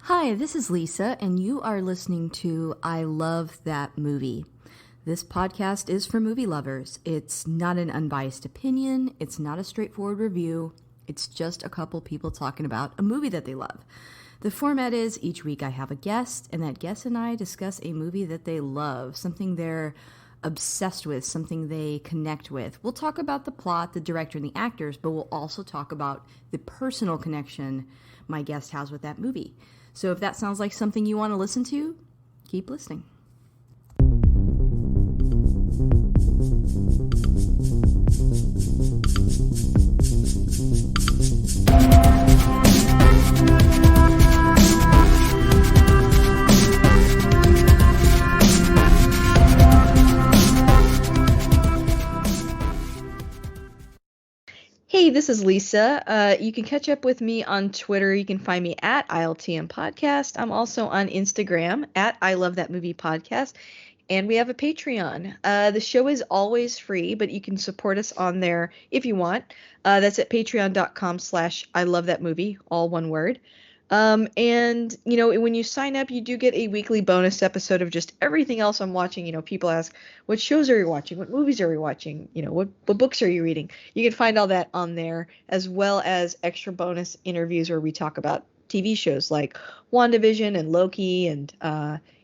Hi, this is Lisa, and you are listening to I Love That Movie. This podcast is for movie lovers. It's not an unbiased opinion, it's not a straightforward review, it's just a couple people talking about a movie that they love. The format is each week I have a guest, and that guest and I discuss a movie that they love, something they're obsessed with, something they connect with. We'll talk about the plot, the director, and the actors, but we'll also talk about the personal connection my guest has with that movie. So if that sounds like something you want to listen to, keep listening. Hey, this is Lisa. You can catch up with me on Twitter. You can find me at ILTM Podcast. I'm also on Instagram at I Love That Movie Podcast. And we have a Patreon. The show is always free, but you can support us on there if you want. That's at patreon.com/I Love That Movie, all one word. And, when you sign up, you do get a weekly bonus episode of just everything else I'm watching. People ask, what shows are you watching? What movies are you watching? What books are you reading? You can find all that on there, as well as extra bonus interviews where we talk about TV shows like WandaVision and Loki and,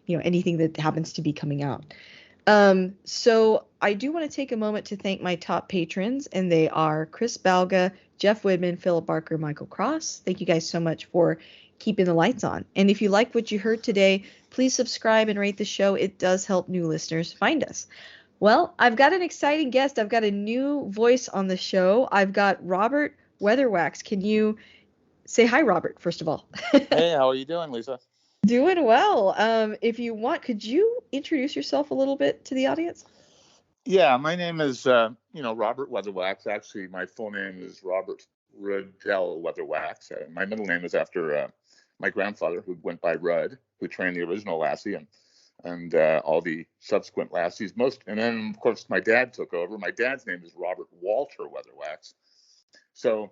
anything that happens to be coming out. So I do want to take a moment to thank my top patrons, and they are Chris Balga, Jeff Widman, Philip Barker, Michael Cross. Thank you guys so much for keeping the lights on. And if you like what you heard today, please subscribe and rate the show. It does help new listeners find us. Well, I've got an exciting guest. I've got a new voice on the show. I've got Robert Weatherwax. Can you say hi, Robert, first of all? Hey, how are you doing, Lisa? Doing well. If you want, could you introduce yourself a little bit to the audience? Yeah, my name is, Robert Weatherwax. Actually, my full name is Robert Riddell Weatherwax. My middle name is after my grandfather, who went by Rudd, who trained the original Lassie and all the subsequent Lassies. And then, of course, my dad took over. My dad's name is Robert Walter Weatherwax. So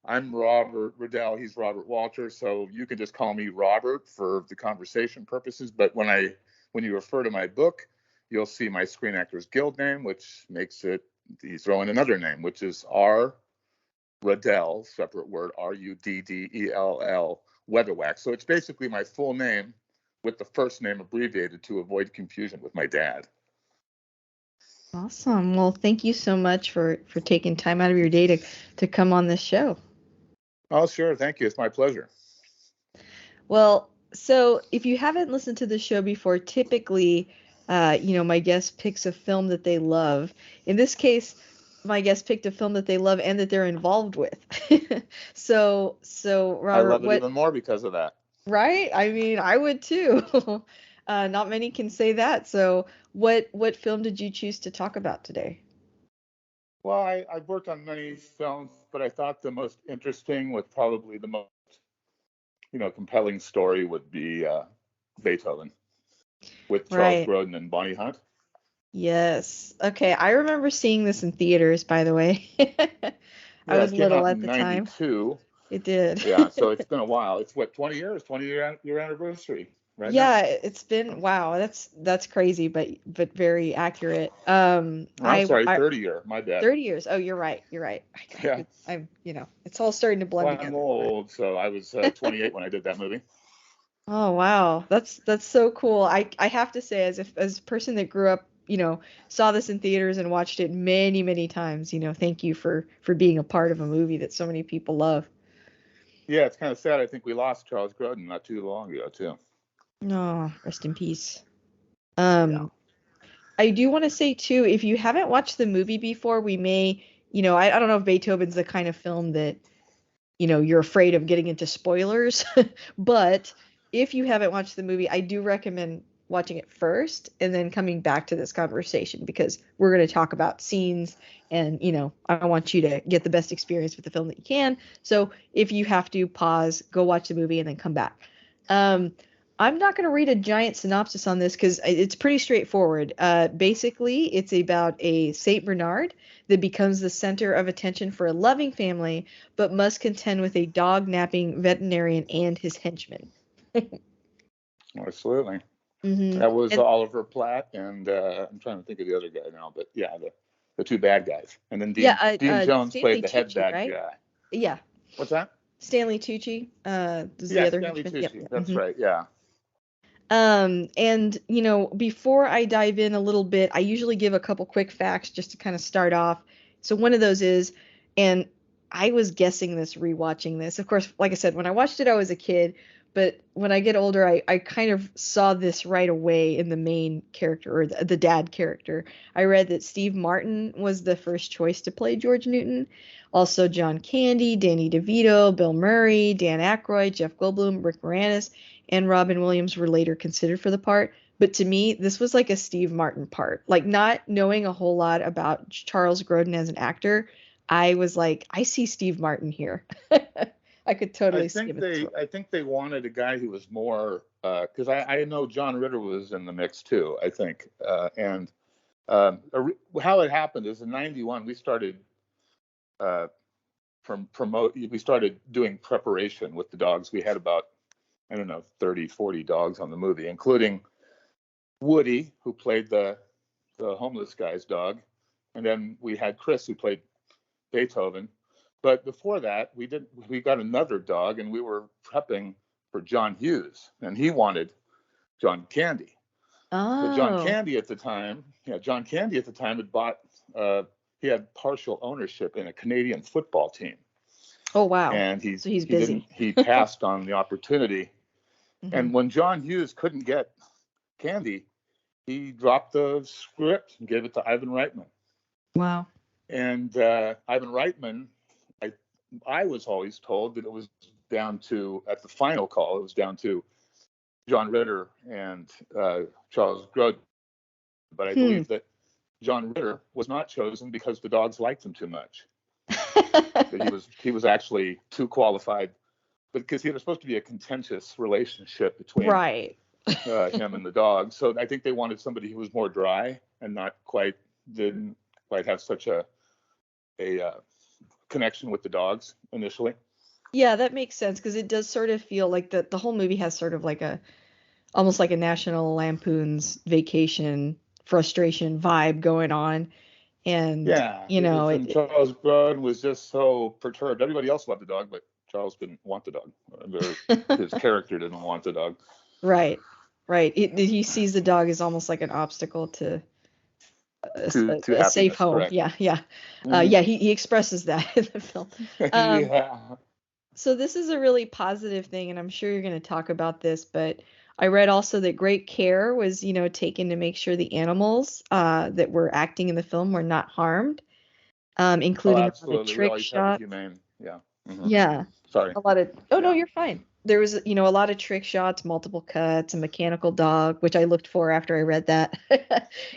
I'm Robert Riddell. He's Robert Walter. So you can just call me Robert for the conversation purposes. But when you refer to my book, you'll see my Screen Actors Guild name, which makes it, you throw in another name, which is R. Riddell, separate word, Ruddell, Weatherwax. So it's basically my full name with the first name abbreviated to avoid confusion with my dad. Awesome. Well, thank you so much for taking time out of your day to come on this show. Oh, sure. Thank you. It's my pleasure. Well, so if you haven't listened to the show before, typically, my guest picks a film that they love. In this case, my guest picked a film that they love and that they're involved with. So Robert, I love it even more because of that. Right? I mean, I would too. Not many can say that. So what film did you choose to talk about today? Well, I've worked on many films, but I thought the most interesting, with probably the most, compelling story would be Beethoven with Charles Grodin and Bonnie Hunt. Yes. Okay. I remember seeing this in theaters, by the way. I was little at the time. 92. It did. Yeah. So it's been a while. It's 20 years, 20-year anniversary. Right yeah, now. It's been, wow, that's crazy, but very accurate. I'm sorry, 30 years. My bad. 30 years. Oh, you're right. Yeah. I'm, it's all starting to blend together. I'm old, so I was 28 when I did that movie. Oh, wow. That's so cool. I have to say, as a person that grew up, saw this in theaters and watched it many, many times, thank you for being a part of a movie that so many people love. Yeah, it's kind of sad. I think we lost Charles Grodin not too long ago, too. No, rest in peace. Yeah. I do want to say too, if you haven't watched the movie before, we may, I don't know if Beethoven's the kind of film that, you're afraid of getting into spoilers, but if you haven't watched the movie, I do recommend watching it first and then coming back to this conversation, because we're going to talk about scenes and, I want you to get the best experience with the film that you can. So if you have to pause, go watch the movie and then come back. I'm not going to read a giant synopsis on this because it's pretty straightforward. Basically, it's about a Saint Bernard that becomes the center of attention for a loving family, but must contend with a dog-napping veterinarian and his henchmen. Absolutely. Hmm. That was And Oliver Platt, and I'm trying to think of the other guy now, but yeah, the two bad guys. And then yeah, Dean Jones played Stanley the head Tucci, bad right? guy. Yeah, What's that? Stanley Tucci is the Yeah, other Stanley henchman. Yep. Tucci. Yep. That's right. Yeah. And before I dive in a little bit, I usually give a couple quick facts just to kind of start off. So one of those is, and I was guessing this rewatching this. Of course, like I said, when I watched it, I was a kid, but when I get older, I kind of saw this right away in the main character or the dad character. I read that Steve Martin was the first choice to play George Newton. Also, John Candy, Danny DeVito, Bill Murray, Dan Aykroyd, Jeff Goldblum, Rick Moranis, and Robin Williams were later considered for the part. But to me, this was like a Steve Martin part. Like not knowing a whole lot about Charles Grodin as an actor, I was like, I see Steve Martin here. I could totally see him in this role. I think they wanted a guy who was more because I know John Ritter was in the mix too. I think and how it happened is in '91 we started uh, we started doing preparation with the dogs. We had about I don't know 30, 40 dogs on the movie, including Woody, who played the homeless guy's dog, and then we had Chris, who played Beethoven. But before that, we got another dog, and we were prepping for John Hughes, and he wanted John Candy. But Oh, John Candy at the time had bought, he had partial ownership in a Canadian football team, oh wow. and So he's busy. he passed on the opportunity. Hmm. And when John Hughes couldn't get Candy, he dropped the script and gave it to Ivan Reitman. Wow. And Ivan Reitman, I I was always told that it was down to at the final call, it was down to John Ritter and Charles Grodin. But I Hmm. believe that John Ritter was not chosen because the dogs liked him too much. That he was actually too qualified, but because he was supposed to be a contentious relationship between Right. him and the dog. So I think they wanted somebody who was more dry and didn't quite have such a connection with the dogs initially. Yeah, that makes sense because it does sort of feel like the whole movie has sort of like a almost like a National Lampoon's Vacation frustration vibe going on. And, Yeah, it was, and it Charles Grodin was just so perturbed. Everybody else loved the dog, but Charles didn't want the dog. His character didn't want the dog. right, right. He sees the dog as almost like an obstacle to To a safe happiness, home. correct? Yeah, yeah. Mm-hmm. Yeah, he expresses that in the film. Um, Yeah. so this is a really positive thing, and I'm sure you're going to talk about this, but I read also that great care was, taken to make sure the animals that were acting in the film were not harmed, Oh, including a lot of absolutely. We trick always had the shots. humane. Yeah. Mm-hmm. Yeah. Sorry. A lot of oh no, Yeah. you're fine. There was, a lot of trick shots, multiple cuts, a mechanical dog, which I looked for after I read that,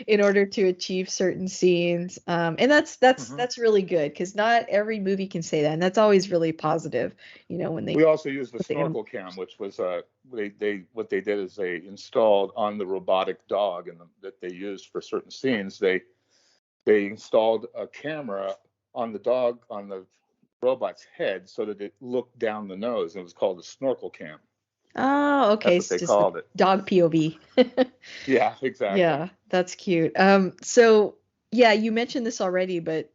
in order to achieve certain scenes. And Mm-hmm. that's really good because not every movie can say that, and that's always really positive, when they We also used the put the animal. snorkel cam, which was they what they did is they installed on the robotic dog and that they used for certain scenes. They installed a camera on the dog on the robot's head so that it looked down the nose. And it was called a snorkel cam. Oh, okay, That's what it's they just the called it. dog POV. Yeah, exactly. Yeah, that's cute. So yeah, you mentioned this already, but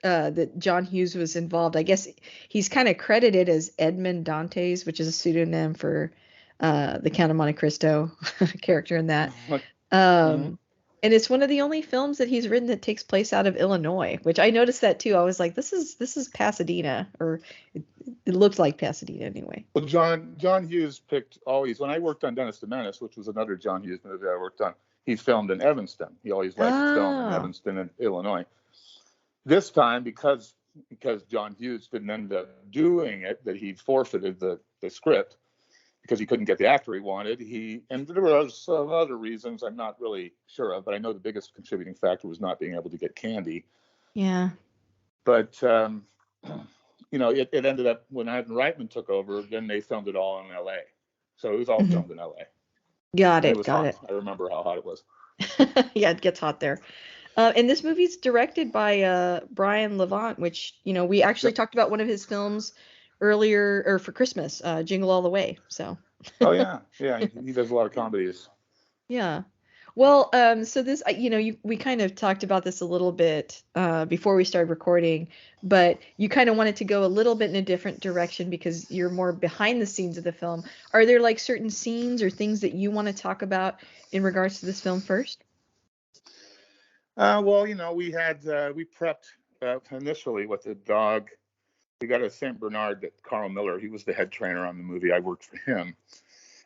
that John Hughes was involved. I guess he's kind of credited as Edmond Dantes, which is a pseudonym for the Count of Monte Cristo character in that. Mm-hmm. Um, and it's one of the only films that he's written that takes place out of Illinois, which I noticed that too. I was like, this is Pasadena, or it looked like Pasadena anyway. Well, John Hughes picked always when I worked on Dennis the Menace, which was another John Hughes movie I worked on. He filmed in Evanston. He always liked to film in Oh, Evanston, in Illinois. This time, because John Hughes didn't end up doing it, that he forfeited the script because he couldn't get the actor he wanted. And there were some other reasons I'm not really sure of, but I know the biggest contributing factor was not being able to get Candy. yeah. But it ended up when Ivan Reitman took over, then they filmed it all in L.A. So it was all Mhm. filmed in L.A. Got and it it, was got hot. it. I remember how hot it was. Yeah, it gets hot there. And this movie's directed by Brian Levant, which, we actually Yep. talked about one of his films earlier or for Christmas, Jingle All the Way. So, Oh yeah, yeah. He does a lot of comedies. Yeah. Well, so this, we kind of talked about this a little bit before we started recording, but you kind of wanted to go a little bit in a different direction because you're more behind the scenes of the film. Are there like certain scenes or things that you want to talk about in regards to this film first? Well, we prepped initially with the dog. We got a Saint Bernard that Carl Miller. He was the head trainer on the movie. I worked for him,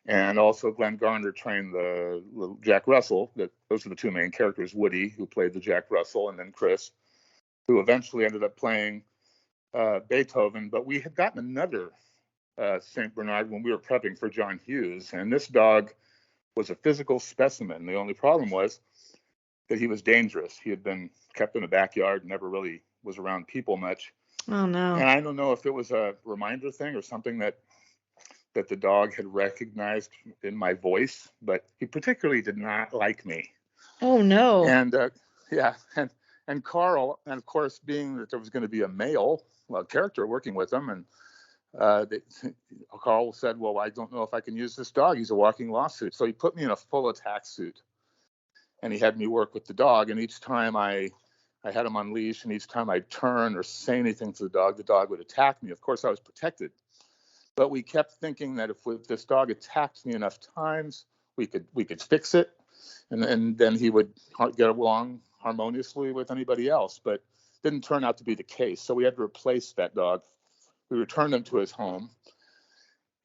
and also Glenn Garner trained the little Jack Russell. Those are the two main characters: Woody, who played the Jack Russell, and then Chris, who eventually ended up playing Beethoven. But we had gotten another Saint Bernard when we were prepping for John Hughes, and this dog was a physical specimen. The only problem was that he was dangerous. He had been kept in the backyard, never really was around people much. Oh no. And I don't know if it was a reminder thing or something that the dog had recognized in my voice, but he particularly did not like me. Oh no. And yeah, and Carl, and of course, being that there was going to be a male character working with him, and Carl said, "Well, I don't know if I can use this dog. He's a walking lawsuit." So he put me in a full attack suit, and he had me work with the dog. And each time I had him on leash, and each time I'd turn or say anything to the dog would attack me. Of course, I was protected, but we kept thinking that if this dog attacked me enough times, we could fix it, and then he would get along harmoniously with anybody else. But didn't turn out to be the case. So we had to replace that dog. We returned him to his home,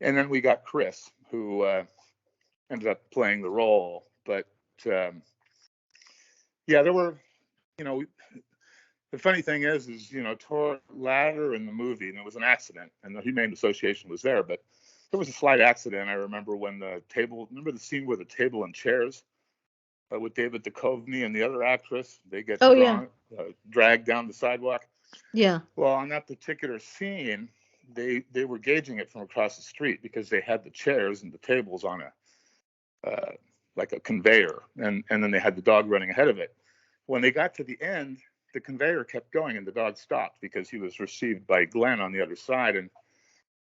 and then we got Chris, who ended up playing the role. But yeah, there were, you know, the funny thing is, toward latter in the movie, and it was an accident, and the Humane Association was there, but there was a slight accident. I remember when remember the scene where the table and chairs with David Duchovny and the other actress, they get Oh yeah. dragged down the sidewalk. Yeah. Well, on that particular scene, they were gauging it from across the street because they had the chairs and the tables on like a conveyor, and then they had the dog running ahead of it. When they got to the end, the conveyor kept going and the dog stopped because he was received by Glenn on the other side,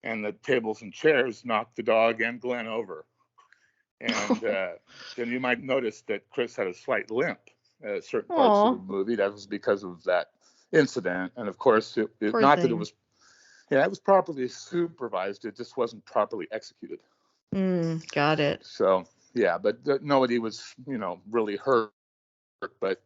and the tables and chairs knocked the dog and Glenn over. And then you might notice that Chris had a slight limp at certain parts of the movie. That was because of that incident. And of course, not that it was, yeah, it was properly supervised. It just wasn't properly executed. Got it. So yeah, but nobody was, really hurt. But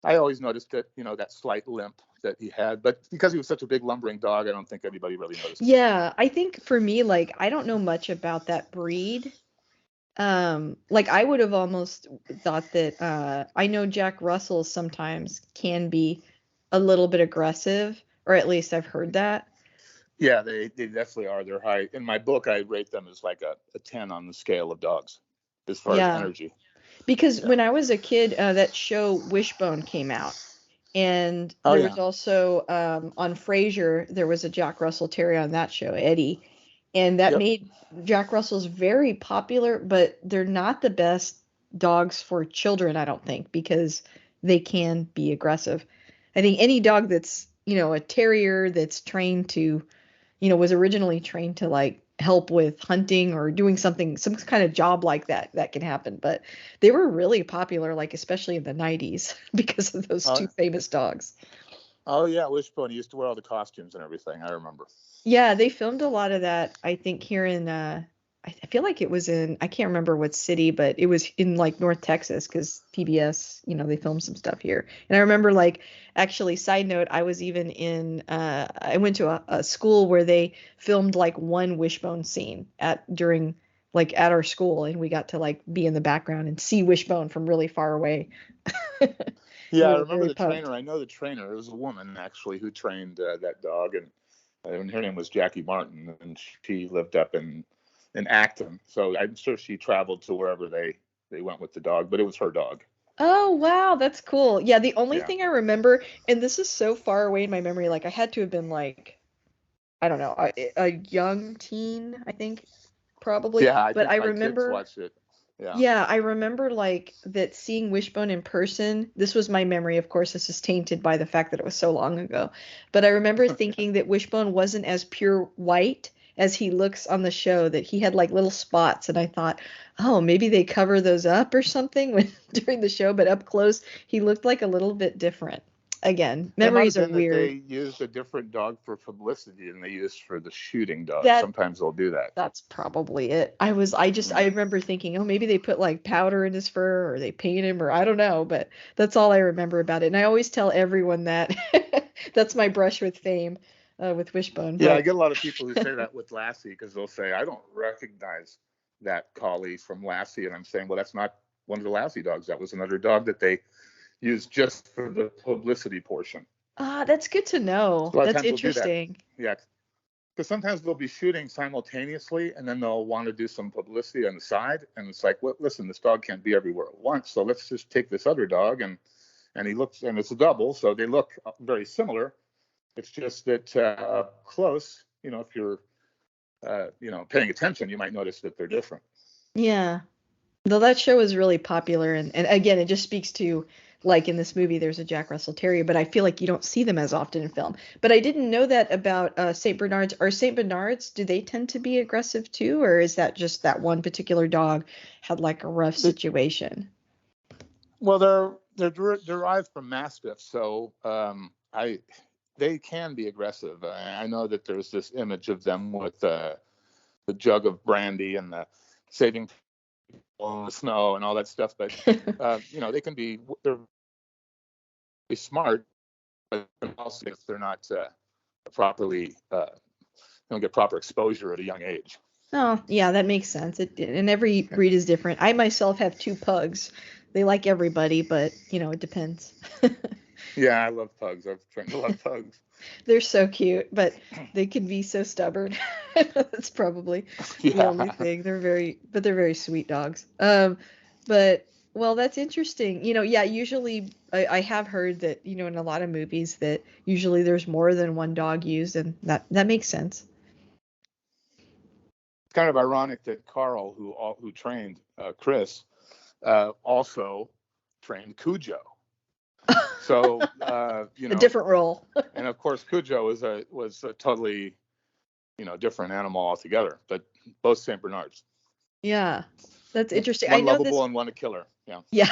I always noticed that, that slight limp that he had. But because he was such a big lumbering dog, I don't think anybody really noticed. Yeah, I think for me, like, I don't know much about that breed. Like I would have almost thought that I know Jack Russell sometimes can be a little bit aggressive, or at least I've heard that. Yeah, they definitely are. They're high. In my book, I rate them as like a 10 on the scale of dogs as far as energy. Because when I was a kid, that show Wishbone came out. And there was also on Frasier, there was a Jack Russell Terrier on that show, Eddie. And that made Jack Russells very popular, but they're not the best dogs for children, I don't think, because they can be aggressive. I think any dog that's, a terrier that's trained to, was originally trained to like help with hunting or doing some kind of job like that can happen. But they were really popular, like especially in the 90s because of those two famous dogs. Oh yeah, Wishbone. He used to wear all the costumes and everything. I remember. Yeah, they filmed a lot of that, I think, here in I feel like it was in, I can't remember what city, but it was in like North Texas because PBS, they filmed some stuff here. And I remember like, actually, side note, I was even I went to a school where they filmed like one Wishbone scene at our school, and we got to like be in the background and see Wishbone from really far away. Yeah, I remember the trainer. I know the trainer. It was a woman actually who trained that dog, and her name was Jackie Martin, and she lived up in Acton. So I'm sure she traveled to wherever they went with the dog, but it was her dog. Oh, wow, that's cool. Yeah, the only thing I remember, and this is so far away in my memory, like I had to have been like, I don't know, a young teen, I think, probably. Yeah, I but think I my remember, kids watched it. Yeah. Yeah, I remember like that seeing Wishbone in person. This was my memory, of course, this is tainted by the fact that it was so long ago. But I remember thinking that Wishbone wasn't as pure white as he looks on the show that he had like little spots, and I thought, oh, maybe they cover those up or something when during the show, but up close he looked like a little bit different. Again, It might have memories are been that they weird. used a different dog for publicity than they used for the shooting dog. That Sometimes they'll do that. That's probably it. I remember thinking, oh, maybe they put like powder in his fur or they paint him or I don't know, but that's all I remember about it. And I always tell everyone that. That's my brush with fame, with Wishbone. Yeah, I But get a lot of people who say that with Lassie because they'll say, I don't recognize that collie from Lassie. And I'm saying, well, that's not one of the Lassie dogs. That was another dog that they used just for the publicity portion. that's good to know. So a lot of That's times they'll do that. interesting. Yeah. Because sometimes they'll be shooting simultaneously and then they'll want to do some publicity on the side. And it's like, well, listen, this dog can't be everywhere at once. So let's just take this other dog and he looks, and it's a double. So they look very similar. It's just that close, if you're, paying attention, you might notice that they're different. Yeah. Though that show is really popular, and again, it just speaks to, like in this movie, there's a Jack Russell Terrier, but I feel like you don't see them as often in film. But I didn't know that about Saint Bernards. Are Saint Bernards, do they tend to be aggressive too, or is that just that one particular dog had like a rough situation? Well, they're derived from Mastiffs, so they can be aggressive. I know that there's this image of them with the jug of brandy and the saving in the snow and all that stuff, but they can be, they're smart, but also if they're not properly don't get proper exposure at a young age. Oh, yeah, that makes sense. And every breed is different. I myself have two pugs. They like everybody, but it depends. Yeah, I love pugs. I've trained a lot of pugs. They're so cute, but they can be so stubborn. That's probably the only thing. They're very sweet dogs. But well, that's interesting. Yeah, usually I have heard that, in a lot of movies that usually there's more than one dog used, and that makes sense. It's kind of ironic that Carl, who trained Chris, also trained Cujo. So A different role. And of course, Cujo was a totally different animal altogether, but both Saint Bernards. Yeah, that's interesting. I One know lovable this. and one a killer. Yeah. Yeah.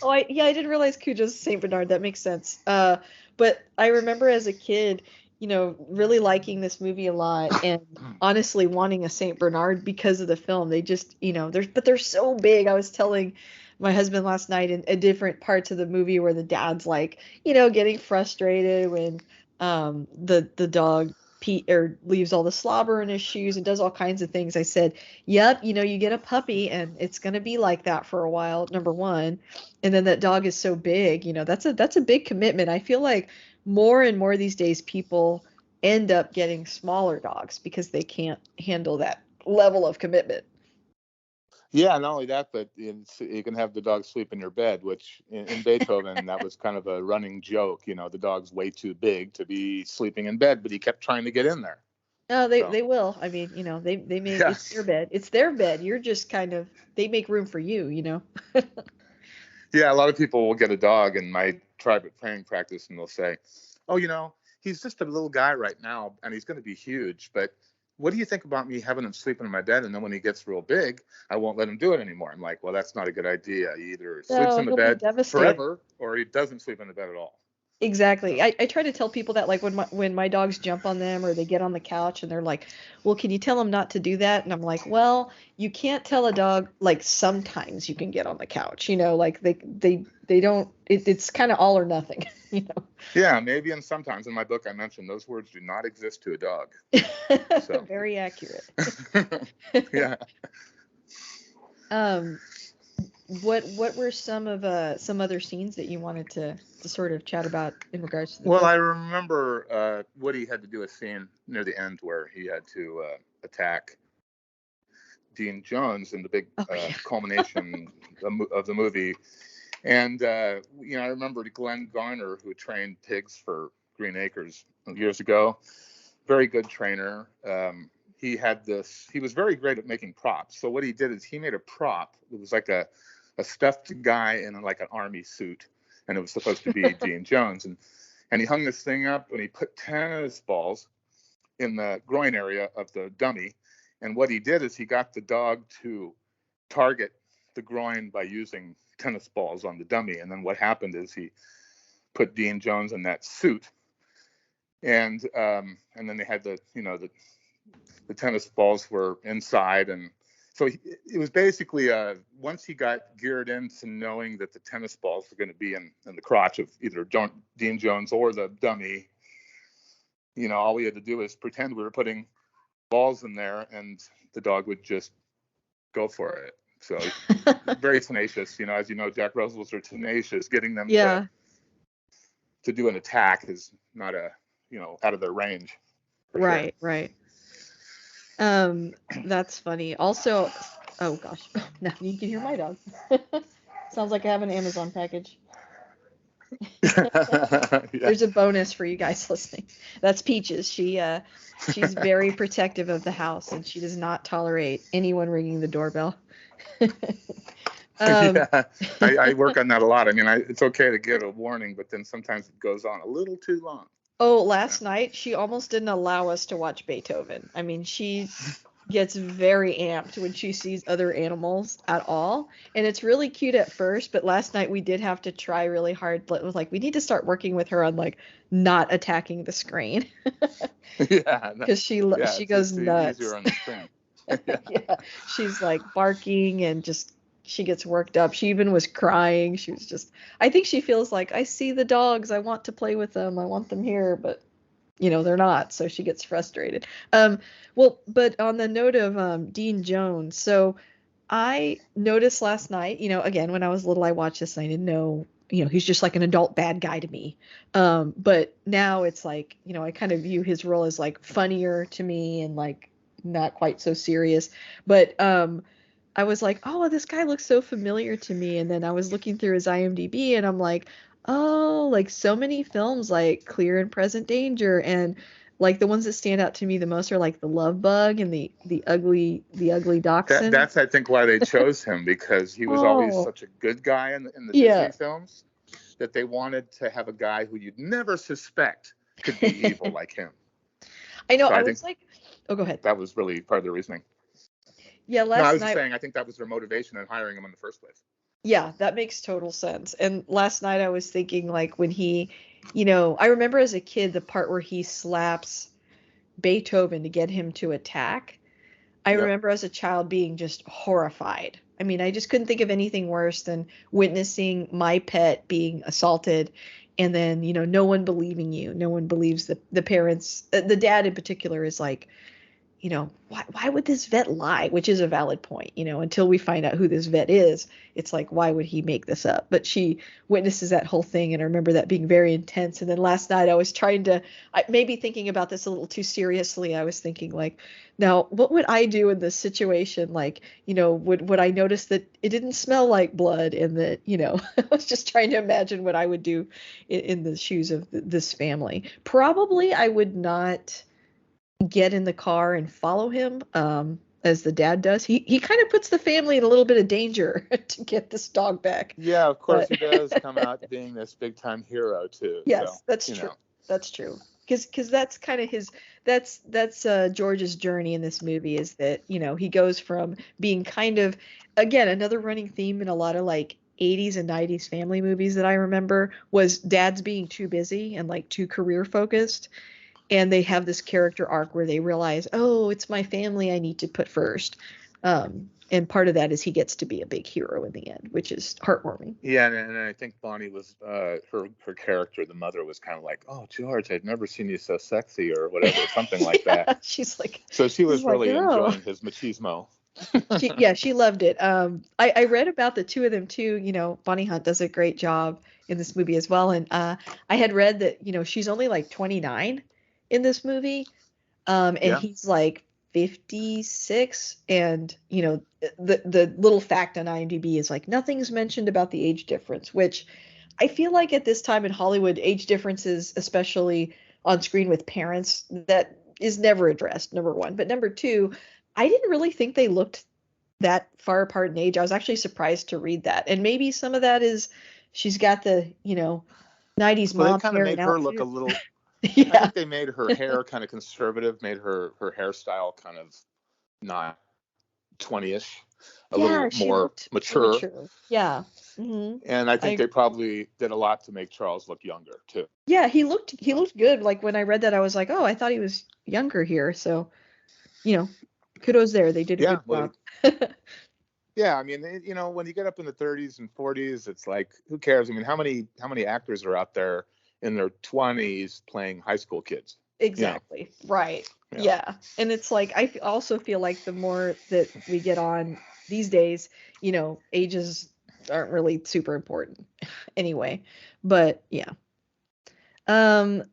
Oh, I didn't realize Cujo's Saint Bernard. That makes sense. But I remember as a kid, really liking this movie a lot and honestly wanting a Saint Bernard because of the film. They just, they're so big. I was telling my husband last night in different parts of the movie where the dad's like, getting frustrated when the dog Pete or leaves all the slobber in his shoes and does all kinds of things. I said, "Yep, you get a puppy and it's going to be like that for a while, number one. And then that dog is so big, that's a big commitment. I feel like more and more these days people end up getting smaller dogs because they can't handle that level of commitment." Yeah, not only that, but you can have the dog sleep in your bed, which in Beethoven, that was kind of a running joke. The dog's way too big to be sleeping in bed, but he kept trying to get in there. No, So, they will. I mean, they make yeah. it's their bed. It's their bed. You're just kind of they make room for you. Yeah, a lot of people will get a dog in my private training practice and they'll say, oh, he's just a little guy right now and he's going to be huge, but what do you think about me having him sleeping in my bed? And then when he gets real big, I won't let him do it anymore. I'm like, well, that's not a good idea. He either sleeps No, in the he'll be bed devastated. forever or he doesn't sleep in the bed at all. Exactly. So, I try to tell people that like when my dogs jump on them or they get on the couch and they're like, "Well, can you tell them not to do that?" And I'm like, "Well, you can't tell a dog like sometimes you can get on the couch, like they don't it's kind of all or nothing, yeah, maybe. And sometimes in my book, I mentioned those words do not exist to a dog. So, Very accurate. yeah. What were some other scenes that you wanted to sort of chat about in regards to the Well, film? I remember Woody had to do a scene near the end where he had to attack Dean Jones in the big culmination of the movie. And, I remember Glenn Garner, who trained pigs for Green Acres years ago, very good trainer. He was very great at making props. So what he did is he made a prop. It was like a stuffed guy in like an army suit. And it was supposed to be Dean Jones. And he hung this thing up and he put tennis balls in the groin area of the dummy. And what he did is he got the dog to target the groin by using tennis balls on the dummy. And then what happened is he put Dean Jones in that suit, and then they had the tennis balls were inside, and so it was basically once he got geared into knowing that the tennis balls were going to be in the crotch of either Dean Jones or the dummy, all we had to do was pretend we were putting balls in there, and the dog would just go for it. So very tenacious. As you know, Jack Russells are tenacious. Getting them to do an attack is not out of their range. Right, sure. Right. That's funny. Also, oh gosh, now you can hear my dog. Sounds like I have an Amazon package. Yeah. There's a bonus for you guys listening. That's Peaches. She's very protective of the house, and she does not tolerate anyone ringing the doorbell. Yeah, I work on that a lot. I mean, it's okay to get a warning, but then sometimes it goes on a little too long. Oh, last night she almost didn't allow us to watch Beethoven. I mean, she gets very amped when she sees other animals at all. And it's really cute at first, but last night we did have to try really hard. It was like, we need to start working with her on like not attacking the screen. Yeah. Because she goes nuts. Easier on the screen. Yeah. She's like barking and she gets worked up. She even was crying. She was I think she feels like, I see the dogs. I want to play with them. I want them here, but they're not. So she gets frustrated. Well, but on the note of Dean Jones, so I noticed last night, again, when I was little, I watched this and I didn't know, he's just like an adult bad guy to me. But now it's like, I kind of view his role as like funnier to me and like not quite so serious. But I was like, oh, this guy looks so familiar to me. And then I was looking through his IMDb and I'm like, oh, like so many films like Clear and Present Danger, and like the ones that stand out to me the most are like The Love Bug and the ugly dachshund. That's I think why they chose him, because he was always such a good guy in the Disney films, that they wanted to have a guy who you'd never suspect could be evil like him. I know. So I was like, oh, go ahead. That was really part of the reasoning. Yeah, I was just saying, I think that was their motivation in hiring him in the first place. Yeah, that makes total sense. And last night I was thinking, like, when he, I remember as a kid the part where he slaps Beethoven to get him to attack. I remember as a child being just horrified. I mean, I just couldn't think of anything worse than witnessing my pet being assaulted, and then, no one believing you. No one believes the parents. The dad in particular is like, why would this vet lie? Which is a valid point, until we find out who this vet is. It's like, why would he make this up? But she witnesses that whole thing, and I remember that being very intense. And then last night I was maybe thinking about this a little too seriously. I was thinking like, now what would I do in this situation? Like, would I notice that it didn't smell like blood, and that, I was just trying to imagine what I would do in the shoes of this family. Probably I would not get in the car and follow him as the dad does. He kind of puts the family in a little bit of danger to get this dog back. Yeah, of course. He does come out being this big time hero too. Yes, so, that's true. That's true. Because that's kind of that's George's journey in this movie, is that, he goes from being kind of, again, another running theme in a lot of like 80s and 90s family movies that I remember was dads being too busy and like too career focused. And they have this character arc where they realize, oh, it's my family I need to put first. And part of that is he gets to be a big hero in the end, which is heartwarming. Yeah, and I think Bonnie was, her character, the mother, was kind of like, oh, George, I've never seen you so sexy, or whatever, something like that. She's like, so she was really enjoying his machismo. She loved it. I read about the two of them too. Bonnie Hunt does a great job in this movie as well. And I had read that, she's only like 29 in this movie, and he's like 56, and the little fact on IMDb is like nothing's mentioned about the age difference, which I feel like at this time in Hollywood, age differences, especially on screen with parents, that is never addressed, number one. But number two, I didn't really think they looked that far apart in age. I was actually surprised to read that, and maybe some of that is she's got the 90s mom. They kind of make her look a little I Yeah. think they made her hair kind of conservative, made her hairstyle kind of not 20ish, a Yeah, little she more looked more mature. mature. Yeah. Hmm. And I think I they probably did a lot to make Charles look younger too. Yeah, he So, looked good. Like when I read that, I was like, oh, I thought he was younger here. So, you know, kudos there. They did a yeah, good well, job. yeah. I mean, when you get up in the 30s and 40s, it's like, who cares? I mean, how many actors are out there in their 20s playing high school kids? You know, Exactly. Right. yeah, Yeah. And it's like also feel like the more that we get on these days, ages aren't really super important anyway. But yeah. Um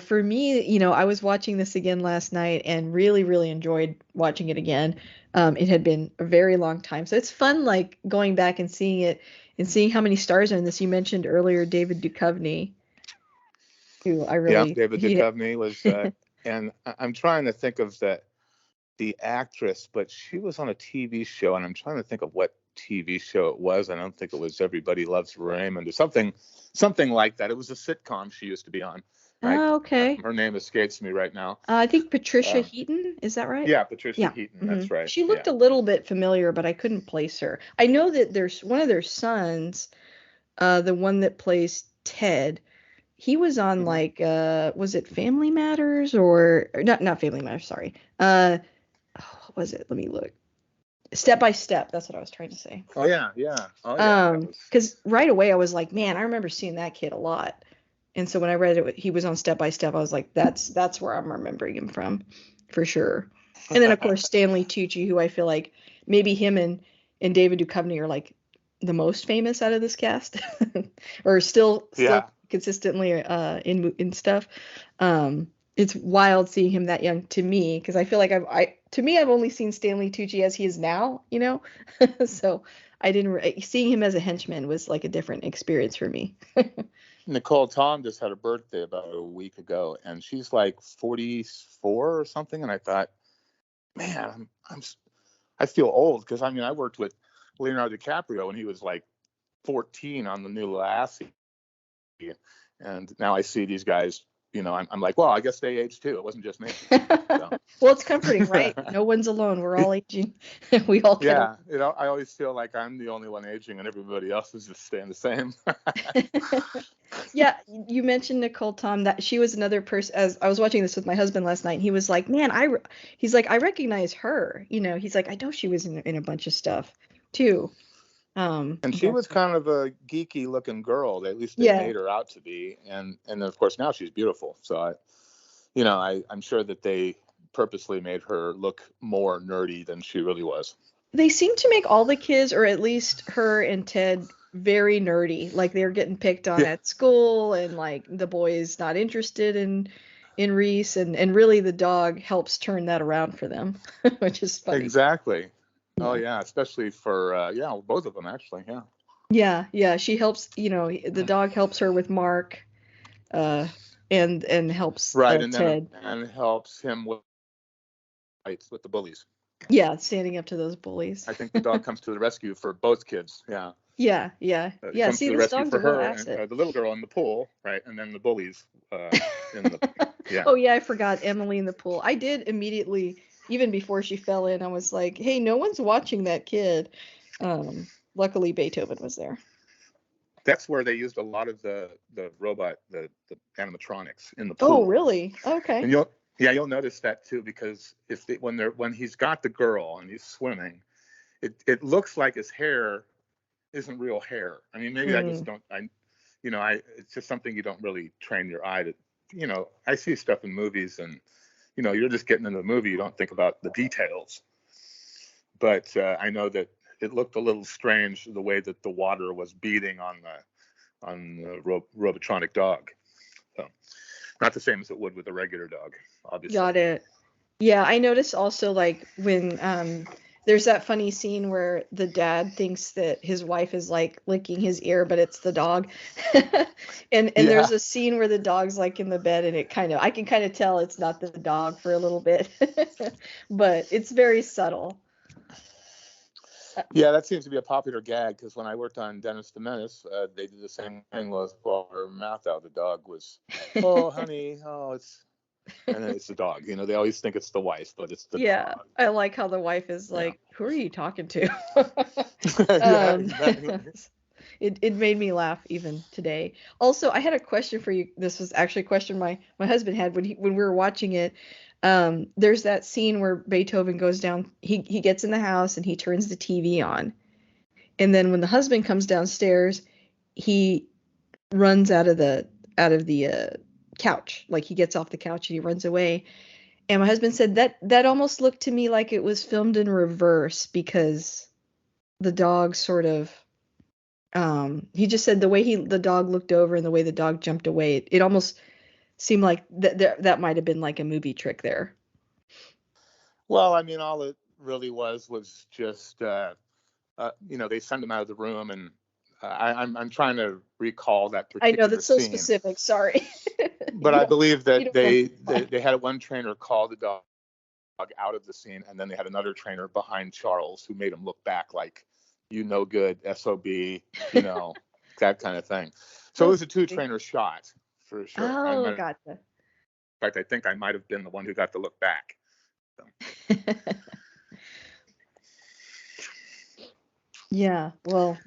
for me, I was watching this again last night and really, really enjoyed watching it again. It had been a very long time. So it's fun like going back and seeing it and seeing how many stars are in this. You mentioned earlier David Duchovny, who I yeah. really David he Duchovny was, and I'm trying to think of the actress, but she was on a TV show, and I'm trying to think of what TV show it was. I don't think it was Everybody Loves Raymond or something like that. It was a sitcom she used to be on. Oh, okay. Her name escapes me right now. I think Patricia Um, Heaton, is that right? yeah, Patricia Yeah. Heaton. Hmm. That's right. She looked Yeah. a little bit familiar, but I couldn't place her. I know that there's one of their sons, the one that plays Ted. He was on Hmm. like was it Family Matters or not Family Matters, sorry. What was it? Let me look. Step by Step, that's what I was trying to say. Oh yeah, yeah. Oh yeah. That was. Because right away I was like, man, I remember seeing that kid a lot. And so when I read it, he was on Step by Step, I was like, that's where I'm remembering him from, for sure. And then of course Stanley Tucci, who I feel like maybe him and David Duchovny are like the most famous out of this cast, or still Yeah. consistently in stuff. It's wild seeing him that young to me because I feel like I've only seen Stanley Tucci as he is now, so I didn't seeing him as a henchman was like a different experience for me. Nicole Tom just had a birthday about a week ago, and she's like 44 or something. And I thought, man, I feel old because I mean I worked with Leonardo DiCaprio when he was like 14 on the new Lassie, and now I see these guys. I'm like, well, I guess they age too. It wasn't just me. So. Well, it's comforting, right? No one's alone. We're all aging. We all get Yeah, I always feel like I'm the only one aging, and everybody else is just staying the same. Yeah, you mentioned Nicole Tom, that she was another person. As I was watching this with my husband last night, and he was like, "Man, he's like, I recognize her." He's like, "I know she was in a bunch of stuff too." And she But was kind of a geeky looking girl. At least they yeah, made her out to be, and of course now she's beautiful. So I'm sure that they purposely made her look more nerdy than she really was. they seem to make all the kids, or at least her and Ted, very nerdy. Like they're getting picked on Yeah, at school, and like the boy's not interested in Reese, and really the dog helps turn that around for them, which is funny. exactly. Oh Yeah. yeah, especially for both of them actually. Yeah. Yeah, she helps, the dog helps her with Mark, uh, and helps Right, and then Ted. and helps him with fights with the bullies. Yeah, standing up to those bullies. I think the dog comes to the rescue for both kids. Yeah. Yeah, yeah, It yeah. comes See, to the this rescue dog's for a real her and asset. the little girl in the pool, right, and then the bullies in the yeah. Oh yeah, I forgot Emily in the pool. I did immediately, even before she fell in, I was like, hey, no one's watching that kid. Luckily Beethoven was there. That's where they used a lot of the robot, the animatronics in the Oh, pool. really? Okay. And you'll notice that too, because when he's got the girl and he's swimming, it looks like his hair isn't real hair. I mean, maybe I just Mm. don't. It's just something you don't really train your eye to. I see stuff in movies, and you're just getting into the movie. You don't think about the details. But I know that it looked a little strange the way that the water was beating on the robotronic dog. So not the same as it would with a regular dog, obviously. Got it. Yeah, I noticed also like when there's that funny scene where the dad thinks that his wife is like licking his ear, but it's the dog. And Yeah, there's a scene where the dog's like in the bed and I can kind of tell it's not the dog for a little bit. But it's very subtle. Yeah, that seems to be a popular gag because when I worked on Dennis the Menace, they did the same thing. Was pull her mouth out. The dog was, oh honey, oh it's, and then it's the dog. You know, they always think it's the wife, but it's the Yeah, dog. I like how the wife is Yeah. like, "Who are you talking to?" Yeah, um, exactly. it made me laugh even today. Also, I had a question for you. This was actually a question my husband had when we were watching it. There's that scene where Beethoven goes down. He gets in the house and he turns the TV on, and then when the husband comes downstairs, he runs out of the couch. Like he gets off the couch and he runs away. And my husband said that almost looked to me like it was filmed in reverse because the dog sort of he just said the way the dog looked over and the way the dog jumped away, it almost seemed like that might have been like a movie trick there. Well, I mean, all it really was just, you know, they send him out of the room, and I'm trying to recall that I know particular that's so scene, specific. Sorry. but I believe You that don't know. they had one trainer call the dog out of the scene, and then they had another trainer behind Charles who made him look back like, you no good SOB, you know, that kind of thing. So it was a two-trainer shot for sure. Oh, gotcha. In fact, I think I might have been the one who got to look back. So. Yeah, well,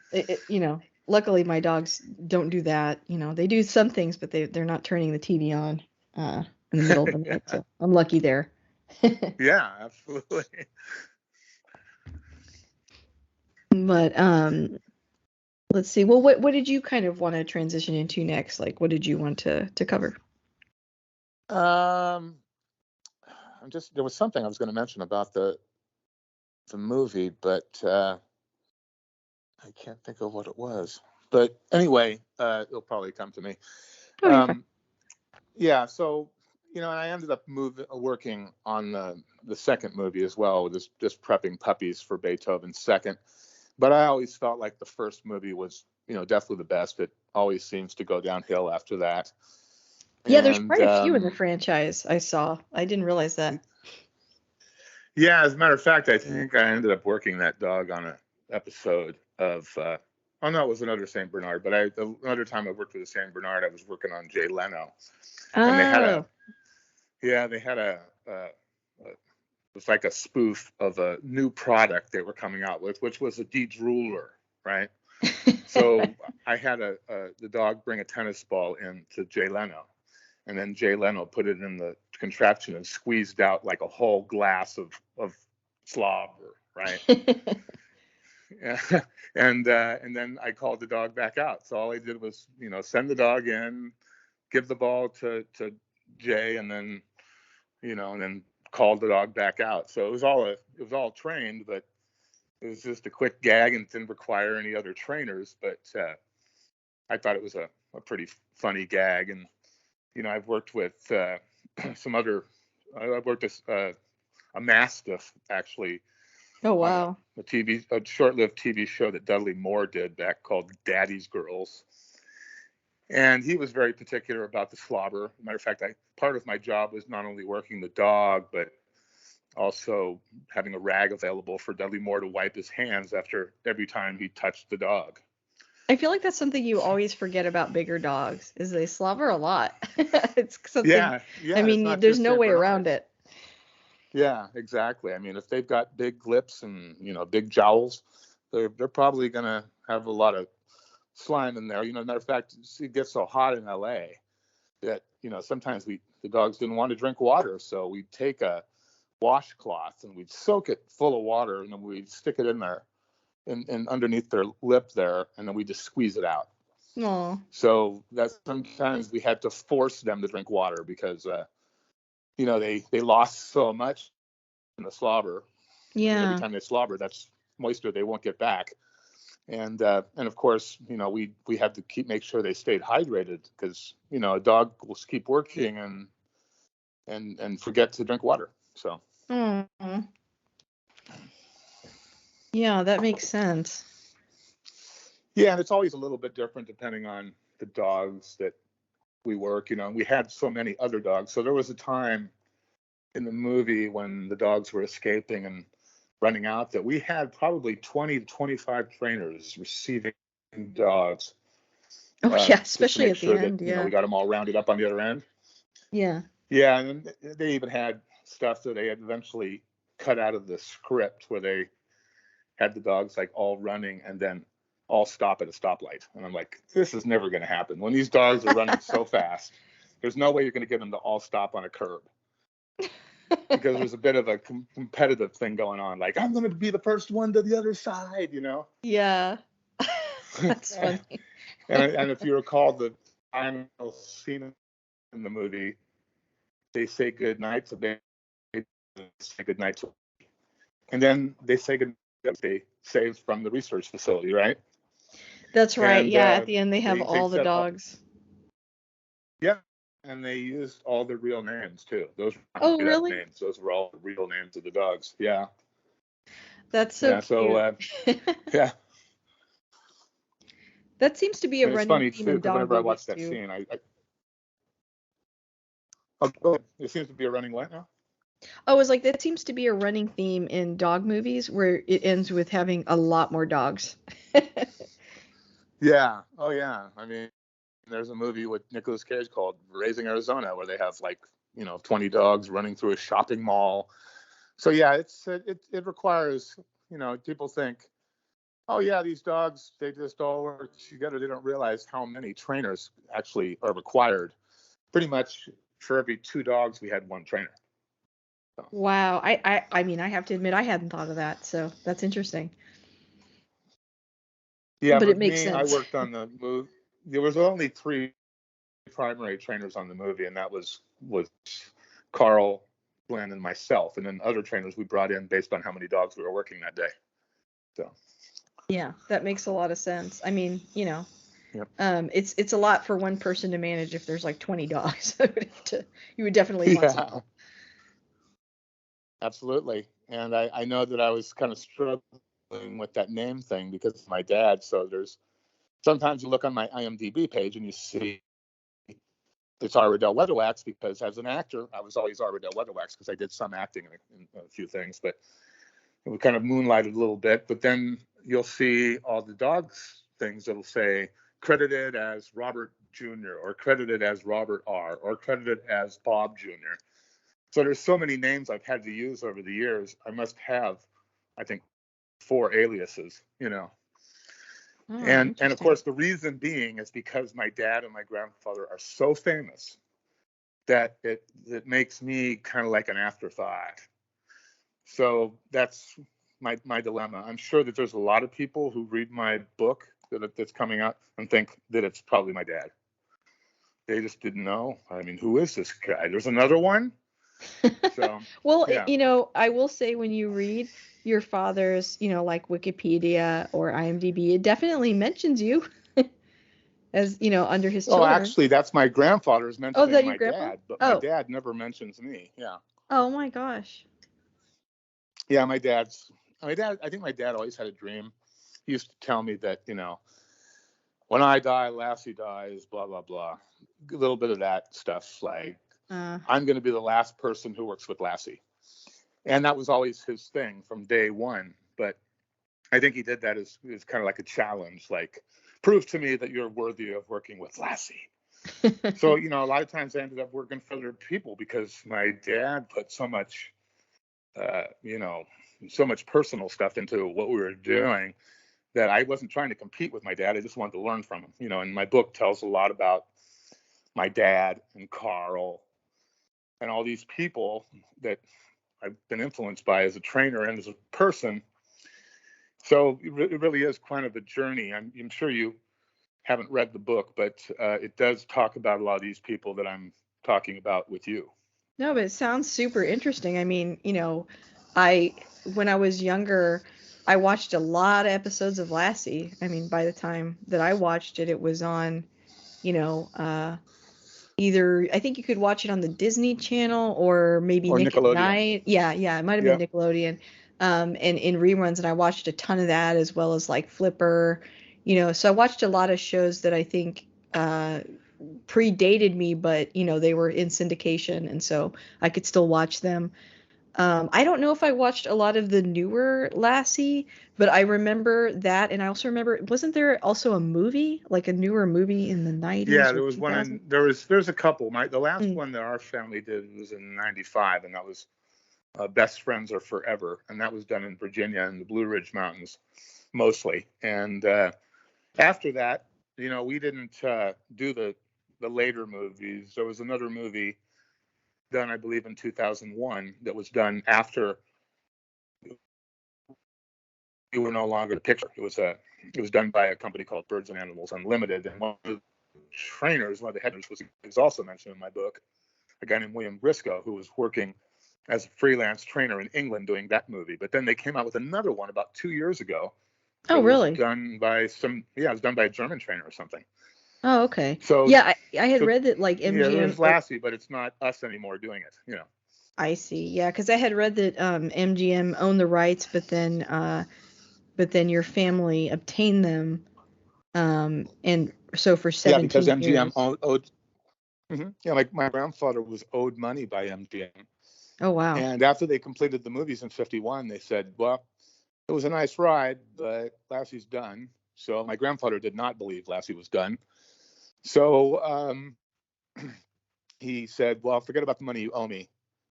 luckily my dogs don't do that. They do some things, but they're not turning the TV on in the middle of the night. So I'm lucky there. Yeah, absolutely. But let's see. Well, what did you kind of want to transition into next? Like, what did you want to cover? There was something I was going to mention about the movie, but I can't think of what it was. But anyway, it'll probably come to me. Oh, you're fine. Yeah, so and I ended up working on the second movie as well, just prepping puppies for Beethoven's second. But I always felt like the first movie was, definitely the best. It always seems to go downhill after that. Yeah, there's And quite a few in the franchise I saw. I didn't realize that. yeah, as a matter of fact, I think I ended up working that dog on an episode of. Oh no, it was another Saint Bernard. But another time I worked with a Saint Bernard, I was working on Jay Leno, and Oh. they had it was like a spoof of a new product they were coming out with, which was a de-drooler, right? So I had the dog bring a tennis ball in to Jay Leno, and then Jay Leno put it in the contraption and squeezed out like a whole glass of slobber, right? Yeah. And then I called the dog back out. So all I did was, send the dog in, give the ball to Jay, and then called the dog back out. So it was all trained, but it was just a quick gag and didn't require any other trainers. But I thought it was a pretty funny gag. And I've worked with some other. I've worked with a mastiff actually Oh, on wow. a short-lived TV show that Dudley Moore did back called Daddy's Girls. And he was very particular about the slobber. Matter of fact, part of my job was not only working the dog, but also having a rag available for Dudley Moore to wipe his hands after every time he touched the dog. I feel like that's something you always forget about bigger dogs, is they slobber a lot. It's something, Yeah, I it's mean, not there's just no Saint way around Bernards. it. Yeah, exactly. I mean, if they've got big lips and big jowls, they're probably gonna have a lot of slime in there. Matter of fact, it gets so hot in LA that sometimes the dogs didn't want to drink water, so we'd take a washcloth and we'd soak it full of water, and then we'd stick it in there and underneath their lip there, and then we just squeeze it out. Aw. So that sometimes we had to force them to drink water because they lost so much in the slobber. Every Yeah. time they slobber, that's moisture they won't get back. And of course, we had to make sure they stayed hydrated because a dog will keep working and forget to drink water. So. Aw. Yeah, that makes sense. Yeah, and it's always a little bit different depending on the dogs that we work. We had so many other dogs, so there was a time in the movie when the dogs were escaping and running out that we had probably 20 to 25 trainers receiving dogs Oh yeah, just to especially make at the sure that, end. we Yeah. got them all rounded up on the other end. Yeah. Yeah, and they even had stuff that they had eventually cut out of the script where they had the dogs like all running and then all stop at a stoplight. And I'm like, this is never going to happen. When these dogs are running so fast, there's no way you're going to get them to all stop on a curb. Because there's a bit of a competitive thing going on. Like, I'm going to be the first one to the other side, Yeah. That's funny. and if you recall the final scene in the movie, they say good night to baby, say good night to, and then they say good night, they saved from the research facility, right? That's right. And Yeah, at the end they have they all the said, dogs. yeah, and they used all the real names too. Those were not Oh, made up really? names. Those were all the real names of the dogs. Yeah, That's so yeah. So cute. yeah, That seems to be a and it's running funny theme too in because dog whenever I movies watch that too. scene, oh, go ahead. It seems to be a running what now? Oh, it's like that seems to be a running theme in dog movies where it ends with having a lot more dogs. Yeah. Oh yeah. I mean, there's a movie with Nicolas Cage called Raising Arizona where they have like 20 dogs running through a shopping mall. So yeah, it requires, people think, oh yeah, these dogs, they just all work together. They don't realize how many trainers actually are required. Pretty much for every 2 dogs we had 1 trainer. So, Wow. I mean, I have to admit I hadn't thought of that, so that's interesting. yeah, But it but makes me, I sense. worked on the movie. There was only 3 primary trainers on the movie, and that was Carl, Glenn, and myself, and then other trainers we brought in based on how many dogs we were working that day. So Yeah, that makes a lot of sense. I mean, yep. it's a lot for one person to manage if there's like 20 dogs. You would definitely want some Yeah, help. absolutely. And I know that I was kind of struggling with that name thing because of my dad. So there's sometimes you look on my IMDB page and you see it's R. Riddell Weatherwax because as an actor, I was always R. Riddell Weatherwax because I did some acting in a few things, but we kind of moonlighted a little bit. But then you'll see all the dogs things that'll say credited as Robert Jr. or credited as Robert R. or credited as Bob Jr. So there's so many names I've had to use over the years. I must have, I think, 4 aliases. Oh, And of interesting. course, the reason being is because my dad and my grandfather are so famous that it makes me kind of like an afterthought. So that's my dilemma. I'm sure that there's a lot of people who read my book that's coming out and think that it's probably my dad. They just didn't know. I mean, who is this guy? There's another one. So Well, yeah. I will say when you read your father's, like Wikipedia or IMDb, it definitely mentions you as, under his Oh, children. actually, that's my grandfather's Oh, is mentioning that your my grandpa? dad, but my Oh, dad never mentions me. Yeah. oh my gosh. Yeah, my dad, I think my dad always had a dream. He used to tell me that, when I die, Lassie dies, blah, blah, blah. A little bit of that stuff. Like, Uh, I'm going to be the last person who works with Lassie. And that was always his thing from day one. But I think he did that as kind of like a challenge, like, prove to me that you're worthy of working with Lassie. So, a lot of times I ended up working for other people because my dad put so much, uh, you know, so much personal stuff into what we were doing that I wasn't trying to compete with my dad. I just wanted to learn from him, and my book tells a lot about my dad and Carl and all these people that I've been influenced by as a trainer and as a person. So it really is kind of a journey. I'm sure you haven't read the book, but it does talk about a lot of these people that I'm talking about with you. no, but it sounds super interesting. I mean, I when I was younger, I watched a lot of episodes of Lassie. I mean, by the time that I watched it, it was on, you know, uh, either I think you could watch it on the Disney Channel or maybe Or Nick at Nickelodeon. Night. Yeah, yeah, it might have been Yeah. Nickelodeon. And in reruns, and I watched a ton of that as well as like Flipper. So I watched a lot of shows that I think predated me, but they were in syndication, and so I could still watch them. I don't know if I watched a lot of the newer Lassie, but I remember that, and I also remember, wasn't there also a movie, like a newer movie in the Yeah, 90s or there was one 2000? in there's a couple. The last Mm. one that our family did was in '95, and that was Best Friends Are Forever, and that was done in Virginia in the Blue Ridge Mountains mostly. And after that, we didn't do the later movies. There was another movie done, I believe, in 2001 that was done after we were no longer the picture. It was done by a company called Birds and Animals Unlimited, and one of the trainers, one of the headers, was also mentioned in my book, a guy named William Briscoe, who was working as a freelance trainer in England doing that movie. But then they came out with another one about 2 years ago Oh, that was really? done by it was done by a German trainer or something. Oh, okay. So, Yeah, I had so read that like yeah, MGM. there's Lassie, but it's not us anymore doing it. I see. Yeah, because I had read that MGM owned the rights, but then your family obtained them, and so for Yeah, because 17 MGM years. owed. Yeah, my grandfather was owed money by MGM, Oh, wow. and after they completed the movies in '51, they said, "Well, it was a nice ride, but Lassie's done." So my grandfather did not believe Lassie was done. So he said, "Well, forget about the money you owe me.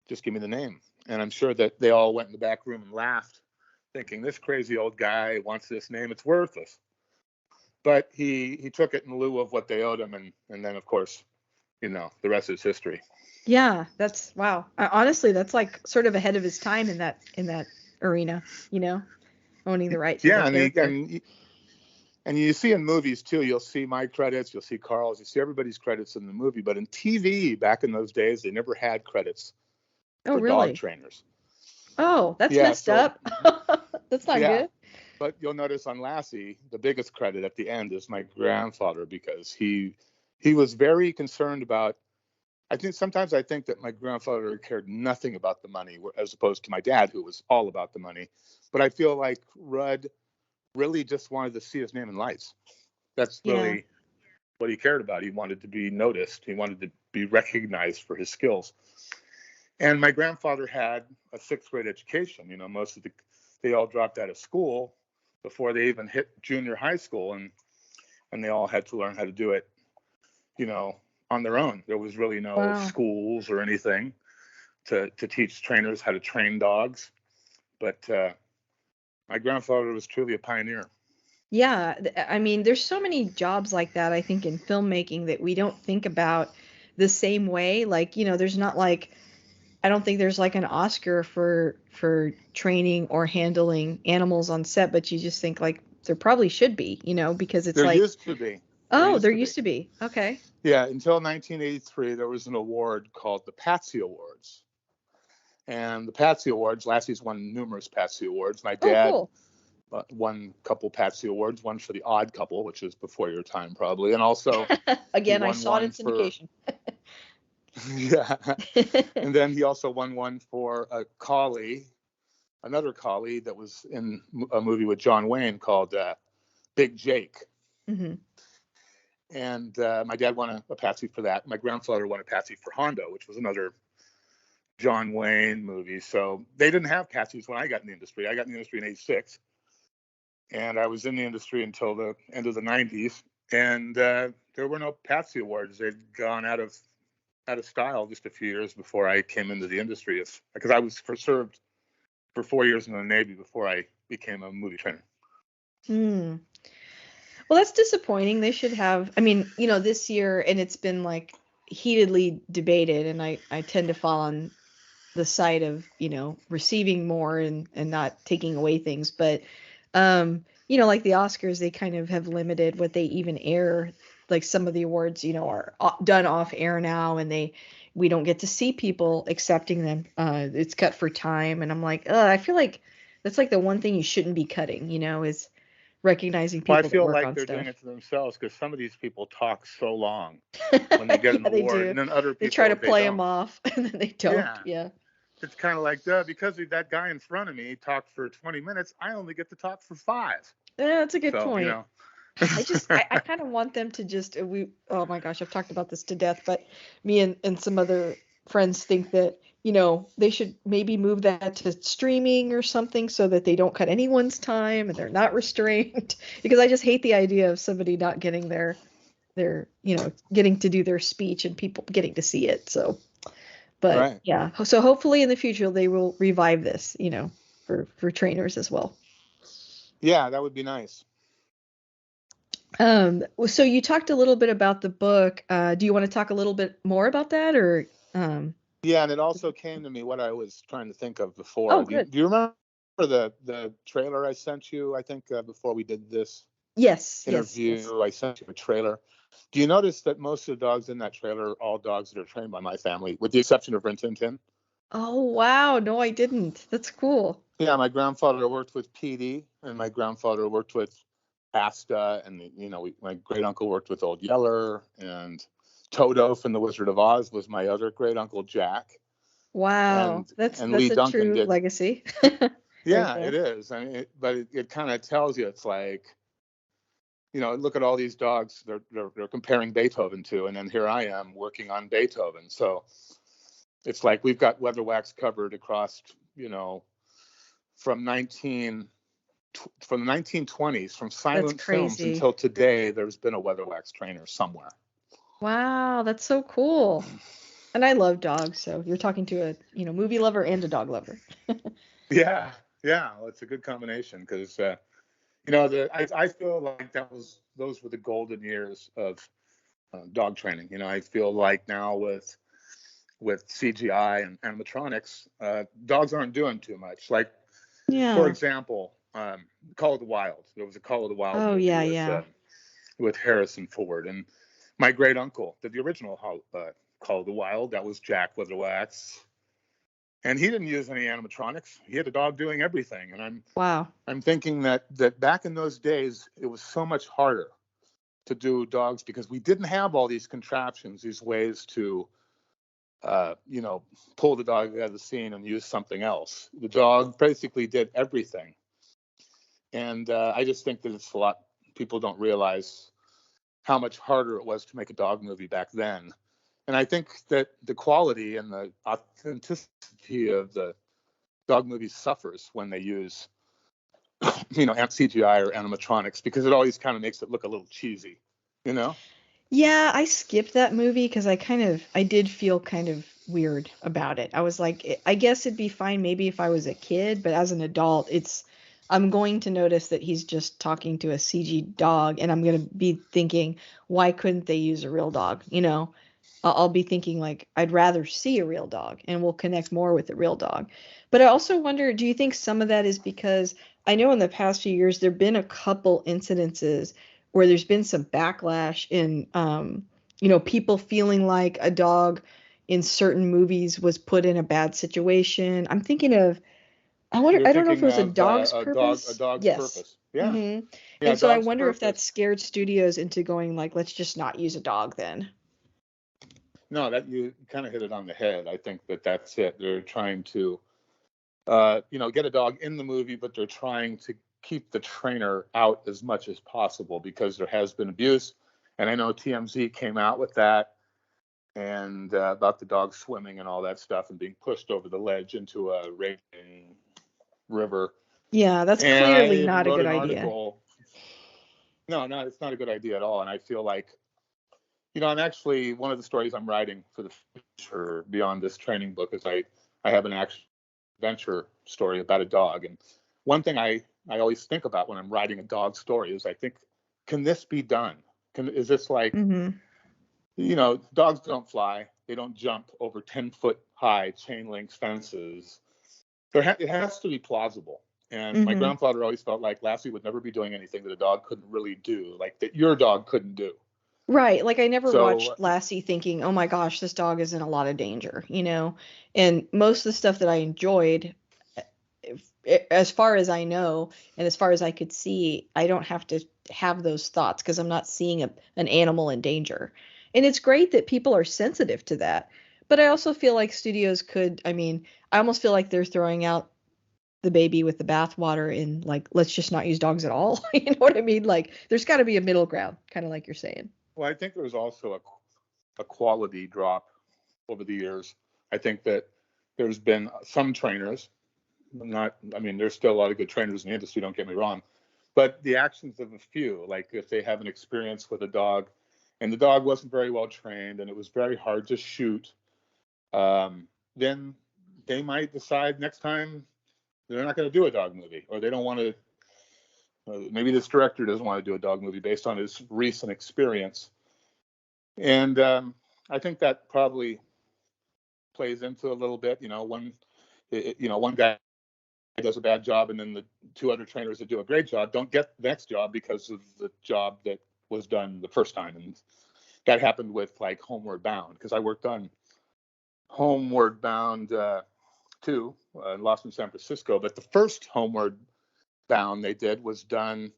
Just give me the name." And I'm sure that they all went in the back room and laughed, thinking, "This crazy old guy wants this name. It's worthless." But he took it in lieu of what they owed him, and then of course, the rest is history. Yeah, that's wow. Honestly, that's like sort of ahead of his time in that arena, owning the rights to the Yeah, and character. and you see in movies too. You'll see my credits, you'll see Carl's, you see everybody's credits in the movie. But in TV back in those days, they never had credits Oh, for dog really? trainers. Oh, that's Yeah, messed so up. That's not yeah, good. but you'll notice on Lassie, the biggest credit at the end is my grandfather because he was very concerned about. I think that my grandfather cared nothing about the money, as opposed to my dad, who was all about the money. But I feel like Rudd really just wanted to see his name in lights. That's Yeah. really what he cared about. He wanted to be noticed. He wanted to be recognized for his skills. And my grandfather had a sixth grade education. Most of they all dropped out of school before they even hit junior high school, and they all had to learn how to do it, you know, on their own. There was really no Wow. schools or anything to teach trainers how to train dogs. But my grandfather was truly a pioneer. Yeah, I mean, there's so many jobs like that, I think, in filmmaking that we don't think about the same way. Like, there's not like I don't think there's like an Oscar for training or handling animals on set, but you just think like there probably should be, because it's There like, used to be. There oh, used there to be. used to be. Okay. Yeah, until 1983, there was an award called the Patsy Awards. And the Patsy Awards, Lassie's won numerous Patsy Awards. My Oh, dad cool. won a couple Patsy Awards, one for The Odd Couple, which is before your time probably, and also he Again, I won saw it in one for syndication. yeah, and then he also won one for a collie, another collie that was in a movie with John Wayne called Big Jake. Hmm. And my dad won a Patsy for that. My grandfather won a Patsy for Hondo, which was another John Wayne movie. So they didn't have Patsys when I got in the industry. I got in the industry in '86, and I was in the industry until the end of the '90s. And there were no Patsy Awards. They'd gone out of style just a few years before I came into the industry. Because I was served for 4 years in the Navy before I became a movie trainer. Hmm. Well, that's disappointing. They should have, I mean, this year, and it's been like heatedly debated, and I tend to fall on the side of, receiving more and not taking away things. But, like the Oscars, they kind of have limited what they even air. Like some of the awards, are done off air now, and we don't get to see people accepting them. It's cut for time. And I'm like, I feel like that's like the one thing you shouldn't be cutting, is recognizing Well, I people that feel work like on they're doing stuff. it to themselves because some of these people talk so long when they get an Yeah, they award, do. and then other They try to people they play them don't. off, and then they don't. Yeah, Yeah. it's kind of like, duh, because that guy in front of me talked for 20 minutes, I only get to talk for 5. Yeah, that's a good So, point. I kind of want them to just oh my gosh, I've talked about this to death, but me and some other friends think that they should maybe move that to streaming or something so that they don't cut anyone's time and they're not restrained. Because I just hate the idea of somebody not getting getting to do their speech and people getting to see it. So, but Right. yeah, so hopefully in the future they will revive this, for trainers as well. Yeah, that would be nice. So you talked a little bit about the book. Do you want to talk a little bit more about that or Yeah, and it also came to me what I was trying to think of oh, before. Do you, good. do you remember the trailer I sent you? I think before we did this Yes, yes, yes. interview, I sent you a trailer. Do you notice that most of the dogs in that trailer are all dogs that are trained by my family, with the exception of Rin Tin Tin? Oh, wow. No, I didn't. That's cool. Yeah, my grandfather worked with PD, and my grandfather worked with Asta, and my great uncle worked with Old Yeller, and Toto from The Wizard of Oz was my other great uncle Jack, Wow. and That's and that's Lee a Duncan true did. legacy right Yeah, it there. is. I mean, but it kind of tells you it's like, look at all these dogs they're comparing Beethoven to, and then here I am working on Beethoven. So it's like we've got Weatherwax covered across, from 19 from the 1920s, from That's silent films crazy. until today. There's been a Weatherwax trainer somewhere. Wow, that's so cool. And I love dogs, so you're talking to a, movie lover and a dog lover. Yeah, yeah, well, it's a good combination because I feel like those were the golden years of dog training. I feel like now with CGI and animatronics, dogs aren't doing too much. Like, for Yeah. example, Call of the Wild. There was a Call of the Wild Oh, movie yeah, yeah. with Harrison Ford, and my great uncle did the original Call of the Wild. That was Jack Weatherwax, and he didn't use any animatronics. He had a dog doing everything, and Wow. I'm thinking that back in those days it was so much harder to do dogs because we didn't have all these contraptions, these ways to pull the dog out of the scene and use something else. The dog basically did everything. And I just think that it's a lot, people don't realize how much harder it was to make a dog movie back then. And I think that the quality and the authenticity of the dog movie suffers when they use, CGI or animatronics, because it always kind of makes it look a little cheesy, you know? Yeah, I skipped that movie because I did feel kind of weird about it. I was like, I guess it'd be fine maybe if I was a kid, but as an adult, I'm going to notice that he's just talking to a CG dog, and I'm going to be thinking, why couldn't they use a real dog? I'll be thinking like, I'd rather see a real dog, and we'll connect more with a real dog. But I also wonder, do you think some of that is because I know in the past few years there've been a couple incidences where there's been some backlash in people feeling like a dog in certain movies was put in a bad situation. I'm thinking of You're I don't know if it thinking was a of dog's a purpose. dog's Yes. purpose. Yeah, hmm yeah, And so I dog's wonder if that purpose. scared studios into going like, let's just not use a dog then. No, that you kind of hit it on the head. I think that's it. They're trying to, get a dog in the movie, but they're trying to keep the trainer out as much as possible because there has been abuse. And I know TMZ came out with that and about the dog swimming and all that stuff and being pushed over the ledge into a raging river. Yeah, that's And clearly I not a wrote good an idea. article. No, no, it's not a good idea at all. And I feel like, I'm actually, one of the stories I'm writing for the future beyond this training book is I have an action adventure story about a dog. And one thing I always think about when I'm writing a dog story is I think, can this be done? Is this like, hmm dogs don't fly. They don't jump over 10-foot high chain link fences. It has to be plausible. And my hmm grandfather always felt like Lassie would never be doing anything that a dog couldn't really do, like that your dog couldn't do. Right. Like I never So watched Lassie thinking, "Oh my gosh, this dog is in a lot of danger." And most of the stuff that I enjoyed, as far as I know, and as far as I could see, I don't have to have those thoughts because I'm not seeing an animal in danger. And it's great that people are sensitive to that. But I also feel like studios could, I mean, I almost feel like they're throwing out the baby with the bathwater in like, let's just not use dogs at all. You know what I mean? Like, there's got to be a middle ground, kind of like you're saying. well, I think there was also a quality drop over the years. I think that there's been some trainers, there's still a lot of good trainers in the industry, don't get me wrong, but the actions of a few, like if they have an experience with a dog and the dog wasn't very well trained and it was very hard to shoot, then they might decide next time they're not going to do a dog movie, or they don't want to. Maybe this director doesn't want to do a dog movie based on his recent experience, and I think that probably plays into a little bit. One guy does a bad job, and then the two other trainers that do a great job don't get the next job because of the job that was done the first time, and that happened with like Homeward Bound, because I worked on Homeward Bound 2, Lost in San Francisco, but the first Homeward Bound they did was done,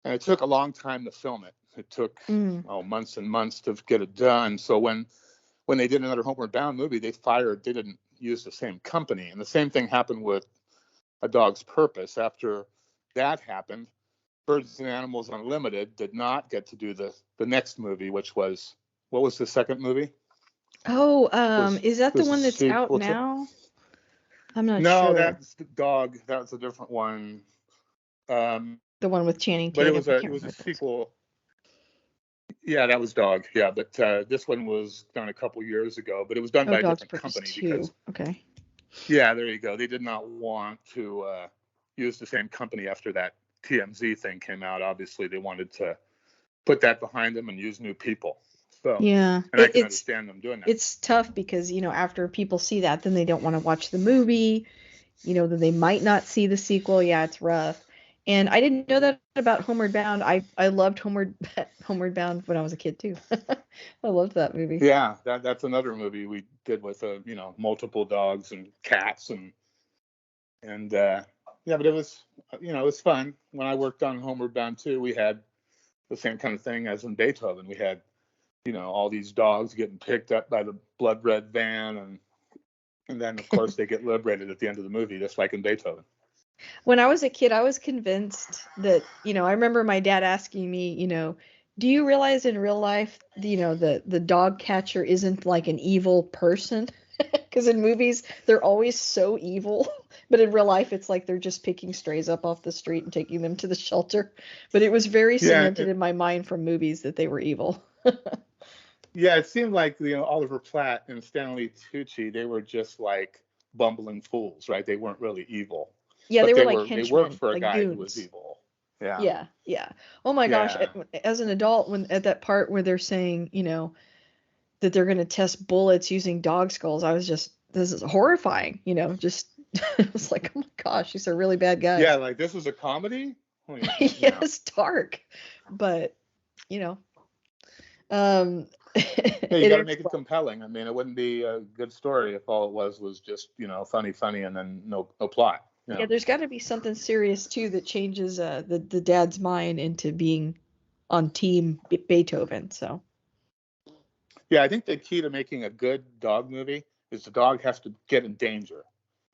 and it took a long time to film it. It took months and months to get it done. So when they did another Homeward Bound movie, they didn't use the same company, and the same thing happened with A Dog's Purpose. After that happened, Birds and Animals Unlimited did not get to do the next movie, which was, what was the second movie? Oh, is that the one that's out now? I'm not sure. No, that's the dog. That's a different one. The one with Channing Tatum. But it was a sequel. Yeah, that was Dog. Yeah, but this one was done a couple years ago, but it was done by a different company. Okay. Yeah, there you go. They did not want to use the same company after that TMZ thing came out. Obviously, they wanted to put that behind them and use new people. So, yeah, and I can understand them doing that. It's tough because, after people see that, then they don't want to watch the movie. Then they might not see the sequel. Yeah, it's rough. And I didn't know that about Homeward Bound. I loved Homeward Bound when I was a kid too. I loved that movie. Yeah, that's another movie we did with multiple dogs and cats and yeah, but it was it was fun. When I worked on Homeward Bound 2, we had the same kind of thing as in Beethoven. We had all these dogs getting picked up by the blood red van, and then of course they get liberated at the end of the movie, just like in Beethoven. When I was a kid, I was convinced that, I remember my dad asking me, do you realize in real life, the dog catcher isn't like an evil person? Because in movies, they're always so evil. But in real life, it's like they're just picking strays up off the street and taking them to the shelter. But it was very cemented in my mind from movies that they were evil. Yeah, it seemed like, Oliver Platt and Stanley Tucci, they were just like bumbling fools, right? They weren't really evil. Yeah, they were like henchmen. They worked for a guy goons. Who was evil. Yeah. Yeah. Oh my gosh! As an adult, when at that part where they're saying, that they're going to test bullets using dog skulls, I was just, this is horrifying. Just it was like, oh my gosh, these are really bad guys. Yeah, like this was a comedy. Yes, dark, but Yeah, you got to make it compelling. I mean, it wouldn't be a good story if all it was just funny, and then no plot. Yeah, there's got to be something serious too that changes the dad's mind into being on team Beethoven. So. Yeah, I think the key to making a good dog movie is the dog has to get in danger.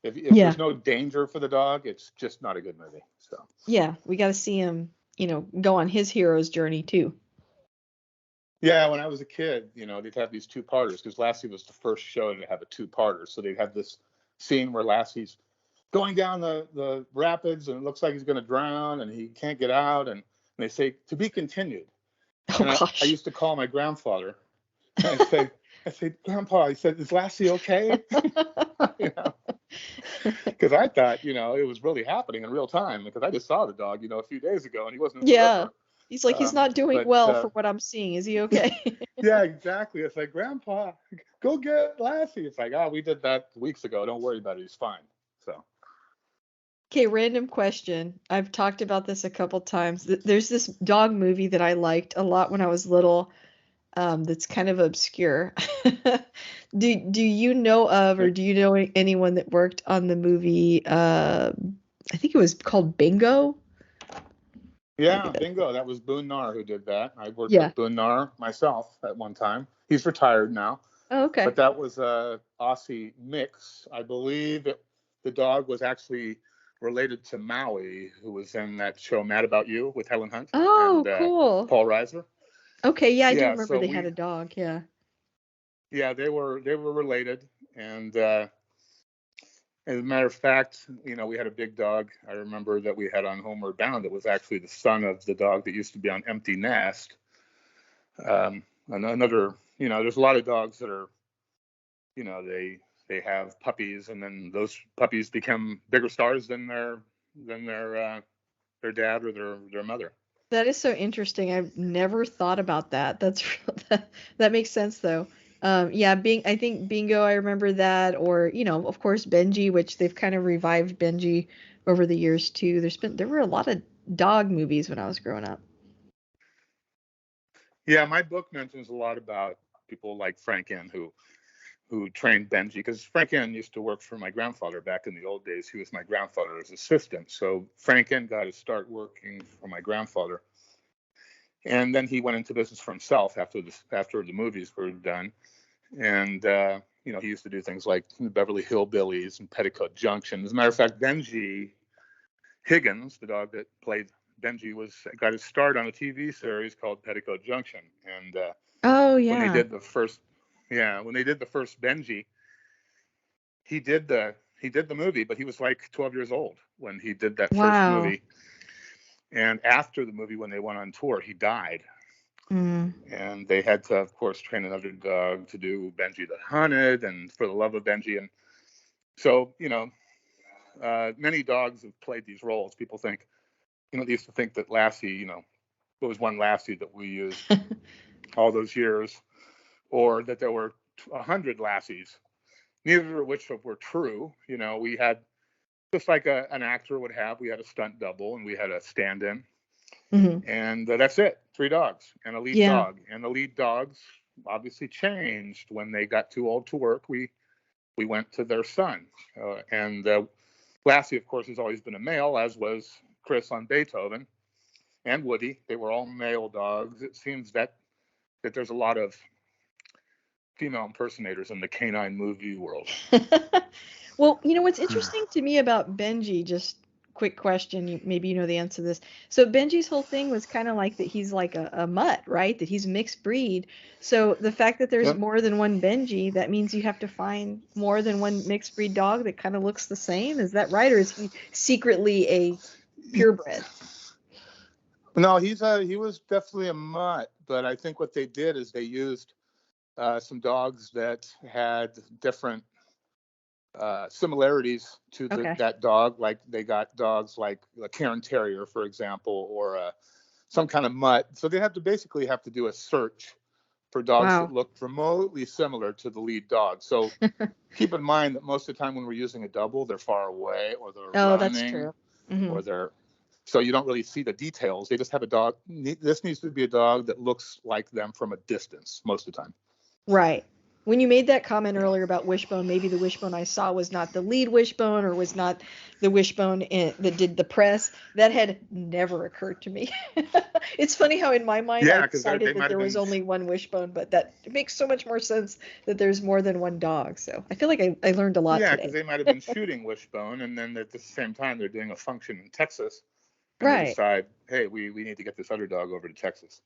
If there's no danger for the dog, it's just not a good movie. So. Yeah, we got to see him, go on his hero's journey too. Yeah, when I was a kid, they'd have these two-parters, because Lassie was the first show to have a two-parter. So they'd have this scene where Lassie's going down the rapids and it looks like he's going to drown and he can't get out. And they say, to be continued. Oh, gosh. I used to call my grandfather. And I say, Grandpa, I said, is Lassie okay? Because I thought, it was really happening in real time, because I just saw the dog, a few days ago, and he wasn't. Yeah. He's like, he's not doing well for what I'm seeing. Is he okay? Yeah, exactly. It's like, Grandpa, go get Lassie. It's like, we did that weeks ago. Don't worry about it. He's fine. So. Okay, random question. I've talked about this a couple times. There's this dog movie that I liked a lot when I was little. That's kind of obscure. Do you know of, or do you know anyone that worked on the movie? I think it was called Bingo. Yeah, Bingo. That was Boone Nar who did that. I worked with Boone Nar myself at one time. He's retired now. Oh, okay. But that was a Aussie mix. I believe the dog was actually related to Maui, who was in that show Mad About You with Helen Hunt. Oh, and, cool. Paul Reiser. Okay, yeah, I do remember they had a dog. Yeah. Yeah, they were related, and As a matter of fact, we had a big dog. I remember that we had on Homeward Bound. It was actually the son of the dog that used to be on Empty Nest. And another, there's a lot of dogs that are, they have puppies, and then those puppies become bigger stars than their dad or their mother. That is so interesting. I've never thought about that. That's that makes sense though. Yeah, I think Bingo, I remember that, or of course Benji, which they've kind of revived Benji over the years too. There were a lot of dog movies when I was growing up. Yeah, my book mentions a lot about people like Frank N, who trained Benji, because Frank N used to work for my grandfather back in the old days. He was my grandfather's assistant. So Frank N got to start working for my grandfather. And then he went into business for himself after the movies were done. And, he used to do things like Beverly Hillbillies and Petticoat Junction. As a matter of fact, Benji Higgins, the dog that played Benji, got his start on a TV series called Petticoat Junction. And Oh when they yeah. did the first Benji, he did the movie, but he was like 12 years old when he did that first Wow. movie. And after the movie, when they went on tour, he died. And they had to, of course, train another dog to do Benji the Hunted and For the Love of Benji. And so, many dogs have played these roles. People think, they used to think that Lassie, there was one Lassie that we used all those years, or that there were 100 Lassies, neither of which were true. We had, just like an actor would have, we had a stunt double and we had a stand-in. Mm-hmm. And that's it. 3 dogs and a lead dog. And the lead dogs obviously changed when they got too old to work. We went to their son. And Lassie, of course, has always been a male, as was Chris on Beethoven, and Woody. They were all male dogs. It seems that there's a lot of female impersonators in the canine movie world. Well, what's interesting to me about Benji, just quick question, maybe you know the answer to this. So Benji's whole thing was kind of like that he's like a mutt, right? That he's mixed breed. So the fact that there's more than one Benji, that means you have to find more than one mixed breed dog that kind of looks the same. Is that right? Or is he secretly a purebred? No, he was definitely a mutt, but I think what they did is they used some dogs that had different similarities to that dog. Like they got dogs like a Cairn Terrier, for example, or some kind of mutt. So they have to do a search for dogs that look remotely similar to the lead dog. So keep in mind that most of the time when we're using a double, they're far away, or they're running, that's true. Mm-hmm. or so you don't really see the details. They just have a dog. This needs to be a dog that looks like them from a distance most of the time. Right. When you made that comment earlier about Wishbone, maybe the Wishbone I saw was not the lead Wishbone, or was not the Wishbone that did the press. That had never occurred to me. It's funny how in my mind I decided that there was only one Wishbone, but it makes so much more sense that there's more than one dog. So I feel like I learned a lot today. Yeah, because they might have been shooting Wishbone, and then at the same time they're doing a function in Texas, and they decide, hey, we need to get this other dog over to Texas.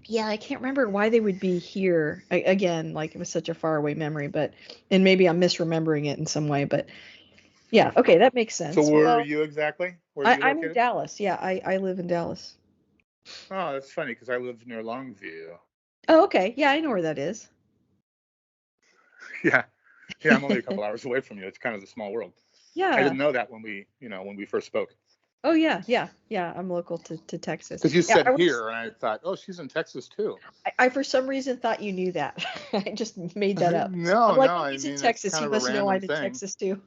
Yeah, I can't remember why they would be here again. Like, it was such a faraway memory, and maybe I'm misremembering it in some way. But yeah, okay, that makes sense. So where are you exactly? I'm in Dallas. Yeah, I live in Dallas. Oh, that's funny because I live near Longview. Oh, okay. Yeah, I know where that is. Yeah, I'm only a couple hours away from you. It's kind of a small world. Yeah, I didn't know that when we first spoke. Oh yeah. I'm local to Texas. Because you said here, and I thought, oh, she's in Texas too. I for some reason thought you knew that. I just made that up. He's in Texas. He must know I'm in Texas too.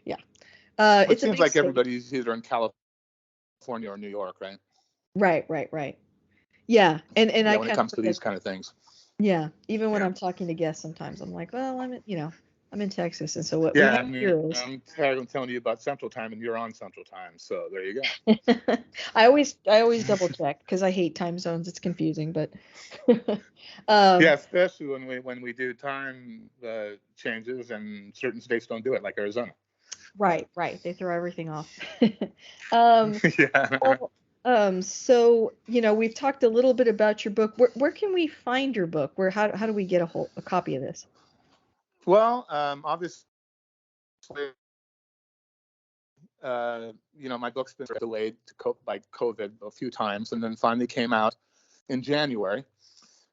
Yeah. It seems like everybody's either in California or New York, right? Right. Yeah, and when it comes to these kind of things. Yeah, even when I'm talking to guests, sometimes I'm like, well, I'm in Texas, and so what? Yeah, I'm telling you about Central Time, and you're on Central Time, so there you go. I always double check because I hate time zones. It's confusing, but yeah, especially when we do time changes, and certain states don't do it, like Arizona. Right. They throw everything off. Yeah. Well, so we've talked a little bit about your book. Where can we find your book? How do we get a copy of this? Well, obviously my book's been delayed by COVID a few times, and then finally came out in January.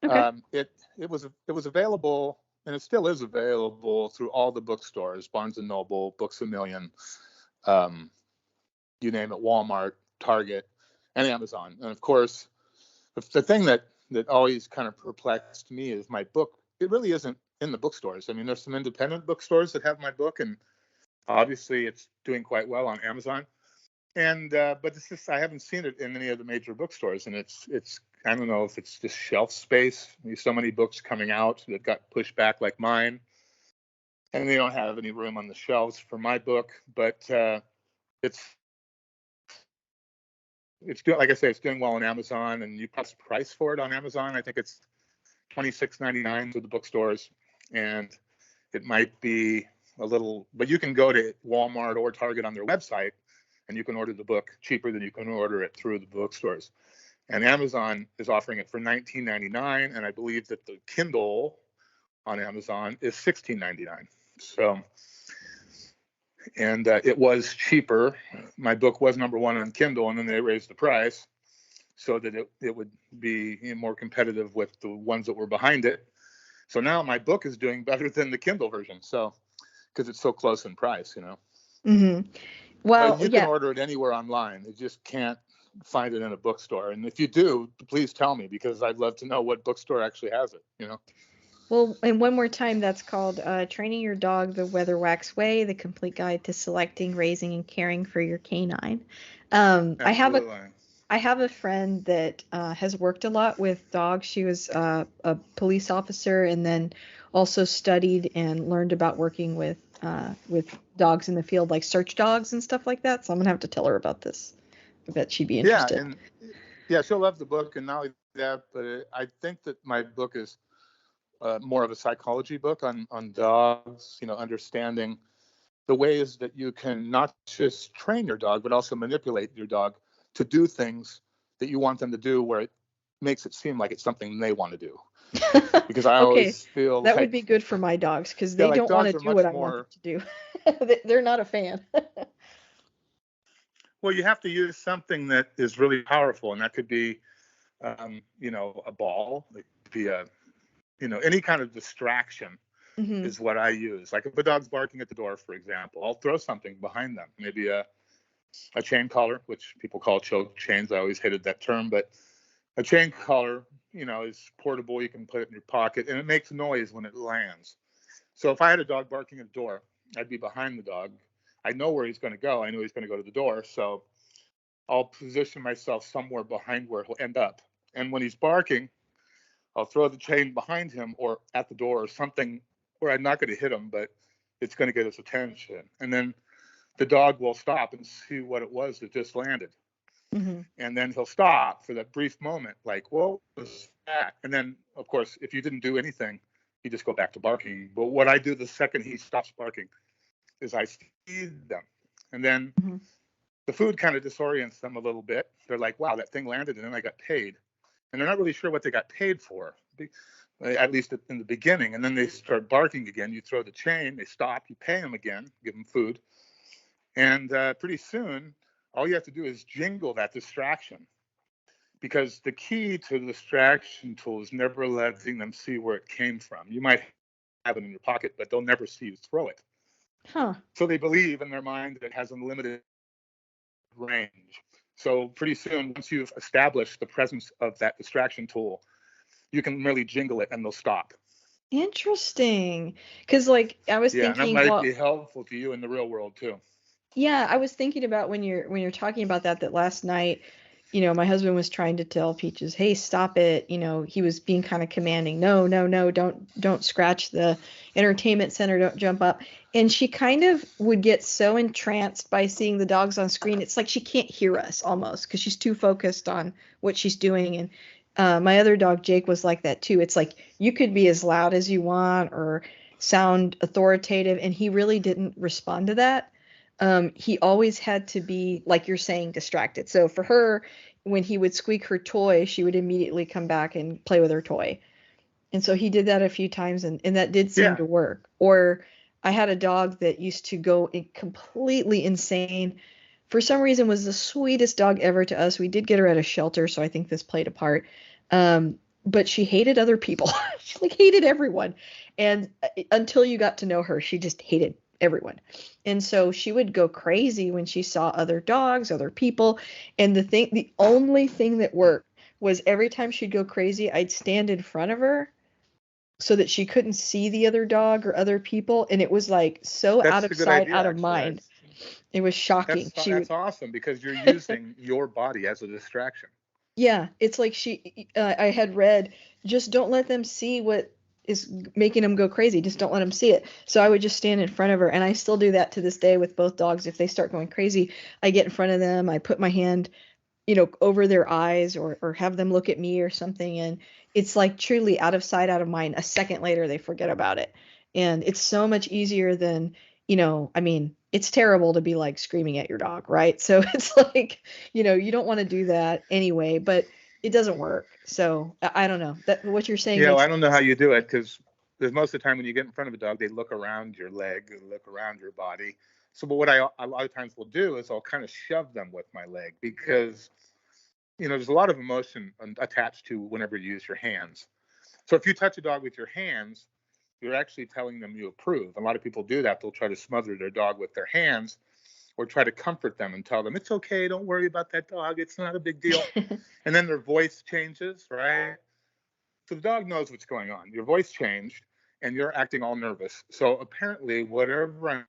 Okay. It was available, and it still is available through all the bookstores: Barnes and Noble, Books a Million, you name it, Walmart, Target, and Amazon. And of course, the thing that always kind of perplexed me is my book. It really isn't in the bookstores. I mean, there's some independent bookstores that have my book, and obviously it's doing quite well on Amazon. And but it's just I haven't seen it in any of the major bookstores, and it's I don't know if it's just shelf space. There's so many books coming out that got pushed back, like mine, and they don't have any room on the shelves for my book. But it's doing, like I say, it's doing well on Amazon, and you press price for it on Amazon. I think it's $26.99 to the bookstores, and it might be a little, but you can go to Walmart or Target on their website, and you can order the book cheaper than you can order it through the bookstores. And Amazon is offering it for $19.99, and I believe that the Kindle on Amazon is $16.99. So, and it was cheaper. My book was number one on Kindle, and then they raised the price so that it would be more competitive with the ones that were behind it. So now my book is doing better than the Kindle version. So, because it's so close in price, Mm-hmm. Well, But you can yeah. order it anywhere online. You just can't find it in a bookstore. And if you do, please tell me, because I'd love to know what bookstore actually has it. Well, and one more time, that's called Training Your Dog the Weatherwax Way, the complete guide to selecting, raising, and caring for your canine. Absolutely. I have a friend that has worked a lot with dogs. She was a police officer and then also studied and learned about working with dogs in the field, like search dogs and stuff like that. So I'm gonna have to tell her about this. I bet she'd be Yeah, interested. and yeah, she'll love the book, and not only that, but I think that my book is more of a psychology book on dogs. Understanding the ways that you can not just train your dog, but also manipulate your dog to do things that you want them to do, where it makes it seem like it's something they want to do. Because I Okay, always feel that would like, be good for my dogs because yeah, they like don't want to dogs are do what much I want them more. to do. They're not a fan. Well, you have to use something that is really powerful, and that could be, a ball. It could be any kind of distraction Hmm. is what I use. Like if a dog's barking at the door, for example, I'll throw something behind them, maybe a chain collar, which people call choke chains. I always hated that term, but a chain collar, is portable. You can put it in your pocket, and it makes noise when it lands. So if I had a dog barking at the door, I'd be behind the dog. I know where he's going to go. I know he's going to go to the door. So I'll position myself somewhere behind where he'll end up. And when he's barking, I'll throw the chain behind him or at the door or something where I'm not going to hit him, but it's going to get his attention. And then the dog will stop and see what it was that just landed. Hmm. And then he'll stop for that brief moment, like, what was that? And then, of course, if you didn't do anything, you just go back to barking. But what I do the second he stops barking is I feed them. And then Hmm. the food kind of disorients them a little bit. They're like, wow, that thing landed and then I got paid. And they're not really sure what they got paid for, at least in the beginning. And then they start barking again. You throw the chain, they stop, you pay them again, give them food. And pretty soon, all you have to do is jingle that distraction. Because the key to the distraction tool is never letting them see where it came from. You might have it in your pocket, but they'll never see you throw it. Huh. So they believe in their mind that it has unlimited range. So pretty soon, once you've established the presence of that distraction tool, you can merely jingle it and they'll stop. Interesting. Because, like, I was Yeah, and that thinking, might well, be helpful to you in the real world too. yeah, I was thinking about when you're talking about that last night, my husband was trying to tell Peaches, "Hey, stop it." He was being kind of commanding, "No, no, no, don't scratch the entertainment center, don't jump up." And she kind of would get so entranced by seeing the dogs on screen. It's like she can't hear us almost because she's too focused on what she's doing. And my other dog, Jake, was like that too. It's like you could be as loud as you want or sound authoritative, and he really didn't respond to that. He always had to be, like you're saying, distracted. So for her, when he would squeak her toy, she would immediately come back and play with her toy. And so he did that a few times, and that did seem Yeah, to work. Or I had a dog that used to go completely insane. For some reason, was the sweetest dog ever to us. We did get her at a shelter, so I think this played a part. But she hated other people. She like hated everyone. And until you got to know her, she just hated everyone. And so she would go crazy when she saw other dogs, other people. And the only thing that worked was every time she'd go crazy, I'd stand in front of her so that she couldn't see the other dog or other people. And it was like so out That's of a good sight, idea, out of actually. mind. It was shocking. She would, That's awesome because you're using your body as a distraction. yeah, it's like I had read, just don't let them see what is making them go crazy. Just don't let them see it. So I would just stand in front of her, and I still do that to this day with both dogs. If they start going crazy, I get in front of them, I put my hand, over their eyes or have them look at me or something. And it's like truly out of sight, out of mind. A second later, they forget about it. And it's so much easier than, I mean, it's terrible to be like screaming at your dog, right? So it's like, you don't want to do that anyway, but it doesn't work. So I don't know that what you're saying Yeah, well, makes I don't know how sense. you do it because there's most of the time when you get in front of a dog, they look around your leg, they look around your body. So, but what I a lot of times will do is I'll kind of shove them with my leg because there's a lot of emotion attached to whenever you use your hands. So if you touch a dog with your hands, you're actually telling them you approve. A lot of people do that. They'll try to smother their dog with their hands or try to comfort them and tell them, it's okay, don't worry about that dog, it's not a big deal. And then their voice changes, right? So the dog knows what's going on. Your voice changed and you're acting all nervous. So apparently, whatever I'm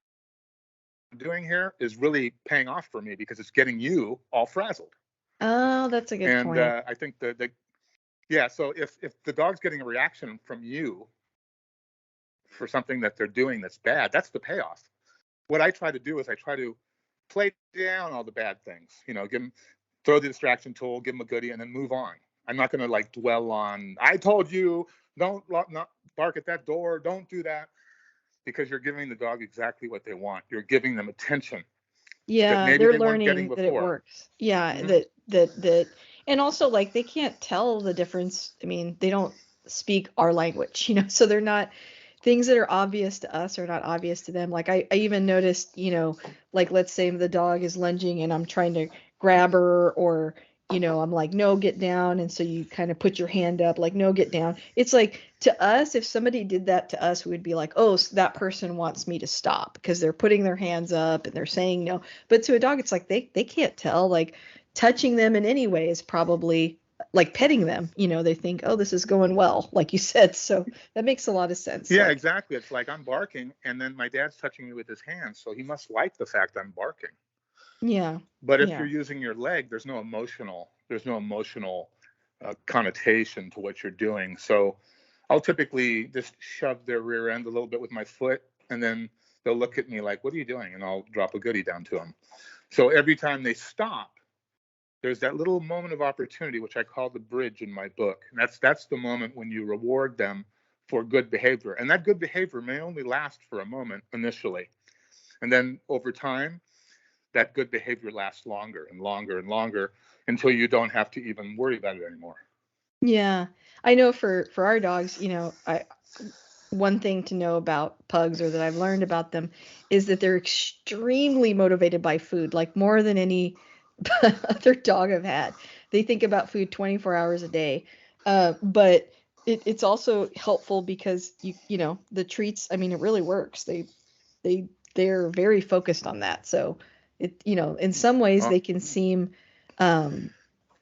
doing here is really paying off for me because it's getting you all frazzled. Oh, that's a good And point. I think yeah, so if the dog's getting a reaction from you for something that they're doing that's bad, that's the payoff. What I try to do is I try to play down all the bad things, throw the distraction tool, give them a goodie, and then move on. I'm not going to like dwell on, I told you, don't not bark at that door, don't do that, because you're giving the dog exactly what they want. You're giving them attention that Yeah, maybe they're they weren't getting learning that it before. works. Yeah, Mm-hmm. that and also like they can't tell the difference. I mean, they don't speak our language, so they're not things that are obvious to us are not obvious to them. Like I even noticed, like let's say the dog is lunging and I'm trying to grab her or I'm like, no, get down. And so you kind of put your hand up, like, no, get down. It's like to us, if somebody did that to us, we'd be like, oh, so that person wants me to stop because they're putting their hands up and they're saying no. But to a dog, it's like they can't tell. Like touching them in any way is probably like petting them. They think, oh, this is going well, like you said. So that makes a lot of sense. Yeah, Like, exactly. It's like I'm barking, and then my dad's touching me with his hands, so he must like the fact I'm barking. yeah, But if yeah. you're using your leg, there's no emotional connotation to what you're doing. So I'll typically just shove their rear end a little bit with my foot, and then they'll look at me like, "What are you doing?" And I'll drop a goodie down to them. So every time they stop, there's that little moment of opportunity, which I call the bridge in my book. And that's the moment when you reward them for good behavior. And that good behavior may only last for a moment initially. And then over time, that good behavior lasts longer and longer and longer until you don't have to even worry about it anymore. Yeah. I know for our dogs, I one thing to know about pugs or that I've learned about them is that they're extremely motivated by food, like more than any other dog I've had. They think about food 24 hours a day. But it's also helpful because the treats, I mean, it really works. They they're very focused on that. So in some ways Oh, they can seem um,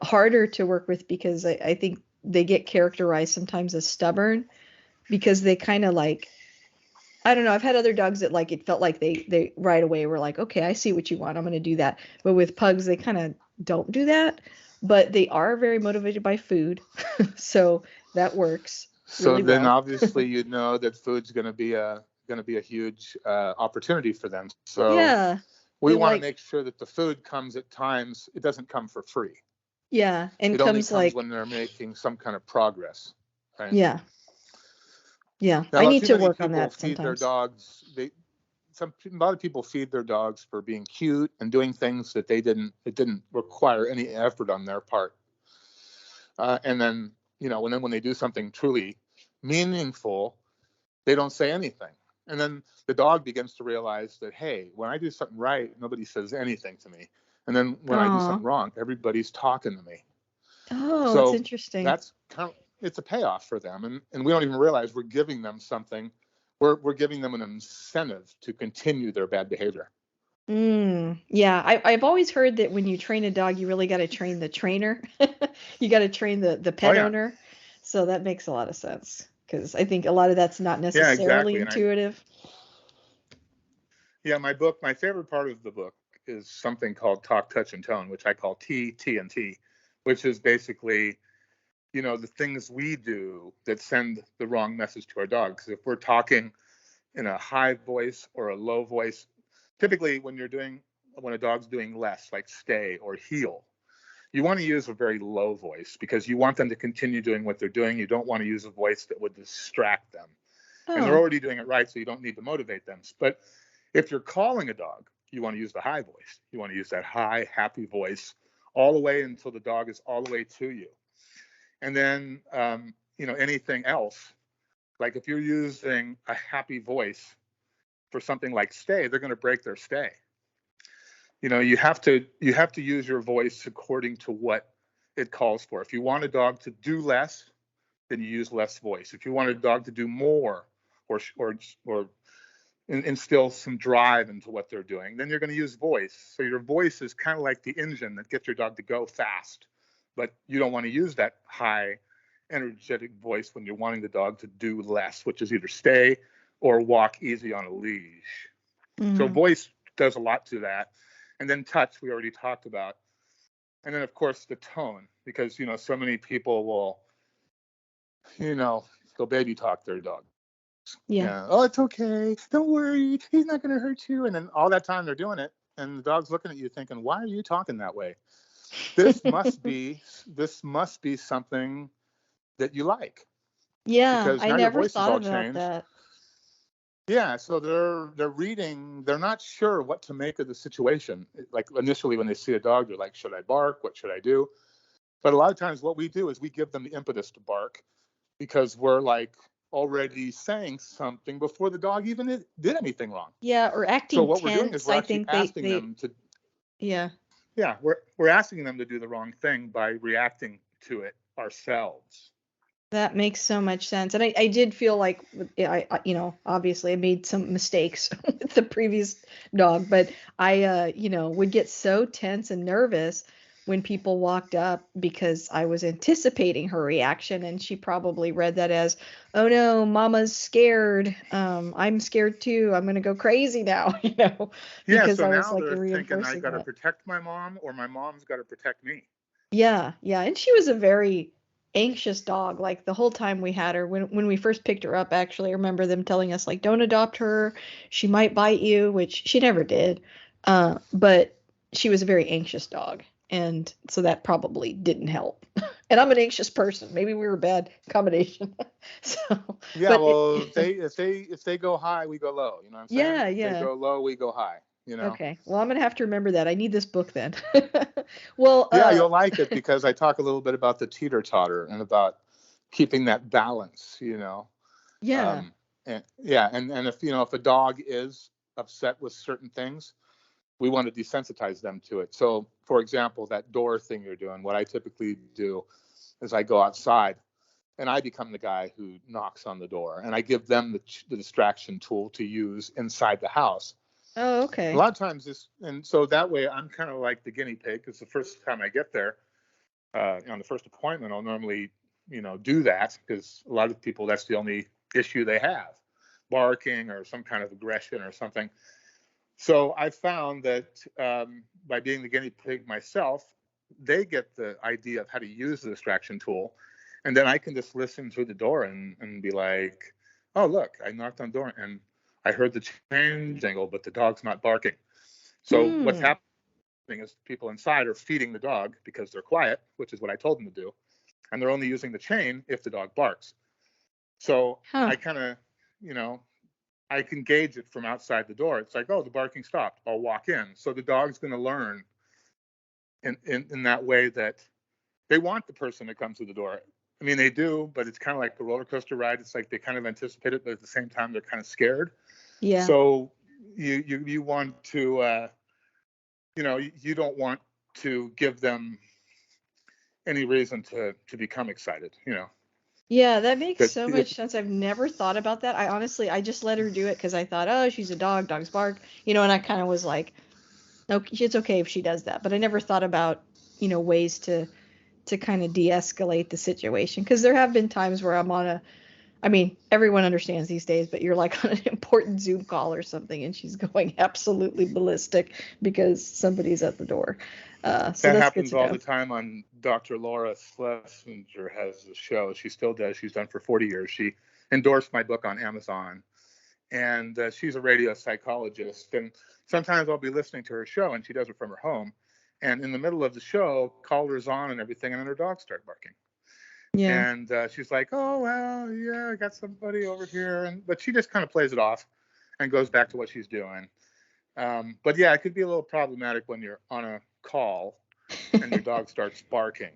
harder to work with because I think they get characterized sometimes as stubborn because they kind of like I don't know. I've had other dogs that like it felt like they right away were like, okay, I see what you want. I'm going to do that. But with pugs, they kind of don't do that. But they are very motivated by food, so that works so really then well. obviously you know that food's going to be a huge opportunity for them. So Yeah, we they want to like make sure that the food comes at times. It doesn't come for free. yeah, and It only comes comes like when they're making some kind of progress, right? yeah, yeah. I Now, need too to many work on people that feed their sometimes. dogs. A lot of people feed their dogs for being cute and doing things that it didn't require any effort on their part. And then when they do something truly meaningful, they don't say anything. And then the dog begins to realize that, hey, when I do something right, nobody says anything to me. And then when I do Oh. something wrong, everybody's talking to me. Oh, that's So interesting. that's kind of, it's a payoff for them. And we don't even realize we're giving them something. We're giving them an incentive to continue their bad behavior. Yeah, I've always heard that when you train a dog, you really got to train the trainer. You got to train the Oh, pet yeah. owner. So that makes a lot of sense because I think a lot of that's not Yeah, necessarily exactly. intuitive. My favorite part of the book is something called Talk, Touch, and Tone, which I call T, T, and T, which is basically, the things we do that send the wrong message to our dogs. If we're talking in a high voice or a low voice, typically when a dog's doing less, like stay or heel, you want to use a very low voice because you want them to continue doing what they're doing. You don't want to use a voice that would distract them. And they're Oh, already doing it right, so you don't need to motivate them. But if you're calling a dog, you want to use the high voice. You want to use that high, happy voice all the way until the dog is all the way to you. And then, anything else, like if you're using a happy voice for something like stay, they're going to break their stay. You have to use your voice according to what it calls for. If you want a dog to do less, then you use less voice. If you want a dog to do more, or instill some drive into what they're doing, then you're going to use voice. So your voice is kind of like the engine that gets your dog to go fast, but you don't want to use that high energetic voice when you're wanting the dog to do less, which is either stay or walk easy on a leash. So hmm voice does a lot to that. And then touch, we already talked about. And then, of course, the tone, because, so many people will, go baby talk their dog. yeah. Yeah. Oh, it's okay. Don't worry. He's not going to hurt you. And then all that time they're doing it. And the dog's looking at you thinking, why are you talking that way? This must be something that you like, Yeah, because I now your never voice is thought all about changed. that. Yeah, so they're reading, they're not sure what to make of the situation. Like initially when they see a dog, they're like, should I bark? What should I do? But a lot of times what we do is we give them the impetus to bark because we're like already saying something before the dog even did anything wrong. Yeah, or So acting what we're doing is tense. we're I actually think asking they them to, yeah. yeah, we're asking them to do the wrong thing by reacting to it ourselves. That makes so much sense. And I did feel like obviously I made some mistakes with the previous dog, but I would get so tense and nervous when people walked up because I was anticipating her reaction and she probably read that as, "Oh no, mama's scared. I'm scared too. I'm gonna go crazy now," Yeah, because so I was now like they're thinking I reinforcing got to that. protect my mom or my mom's got to protect me. Yeah, yeah, and she was a very anxious dog. Like the whole time we had her, when we first picked her up, actually, I remember them telling us like, "Don't adopt her. She might bite you," which she never did. But she was a very anxious dog, and so that probably didn't help. And I'm an anxious person. Maybe we were a bad combination. So, Yeah, but well, if they go high, we go low. You know what I'm saying? yeah, If they yeah. go low, we go high. Okay. Well, I'm gonna have to remember that. I need this book then. Well, Yeah, you'll like it because I talk a little bit about the teeter totter and about keeping that balance. yeah. Um, and yeah, and if a dog is upset with certain things, we want to desensitize them to it. So, for example, that door thing you're doing, what I typically do is I go outside and I become the guy who knocks on the door, and I give them the distraction tool to use inside the house. Oh, A okay. lot of times and so that way I'm kind of like the guinea pig, because the first time I get there, on the first appointment, I'll normally, do that, because a lot of people, that's the only issue they have, barking or some kind of aggression or something. So I found that, by being the guinea pig myself, they get the idea of how to use the distraction tool. And then I can just listen through the door and be like, oh, look, I knocked on the door and I heard the chain jingle, but the dog's not barking. So what's Hmm. happening is people inside are feeding the dog because they're quiet, which is what I told them to do. And they're only using the chain if the dog barks. So Huh. I kind of, you know, I can gauge it from outside the door. It's like, oh, the barking stopped. I'll walk in. So the dog's going to learn in that way that they want the person to come through the door. I mean, they do, but it's kind of like the roller coaster ride. It's like they kind of anticipate it, but at the same time, they're kind of scared. Yeah. So you want to you don't want to give them any reason to become excited. Yeah, that makes That so if much sense. I've never thought about that. I just let her do it because I thought, oh, she's a dog, dogs bark, and I kind of was like, no, it's okay if she does that. But I never thought about, ways to kind of de-escalate the situation. Because there have been times where I mean, everyone understands these days, but you're like on an important Zoom call or something, and she's going absolutely ballistic because somebody's at the door. So that that's good happens to all know. the time on Dr. Laura Schlesinger has a show. She still does. She's done for 40 years. She endorsed my book on Amazon, and she's a radio psychologist. And sometimes I'll be listening to her show, and she does it from her home. And in the middle of the show, caller's on and everything, and then her dogs start barking. Yeah. And she's like, "Oh well, yeah, I got somebody over here," but she just kind of plays it off and goes back to what she's doing. But yeah, it could be a little problematic when you're on a call and your dog starts barking.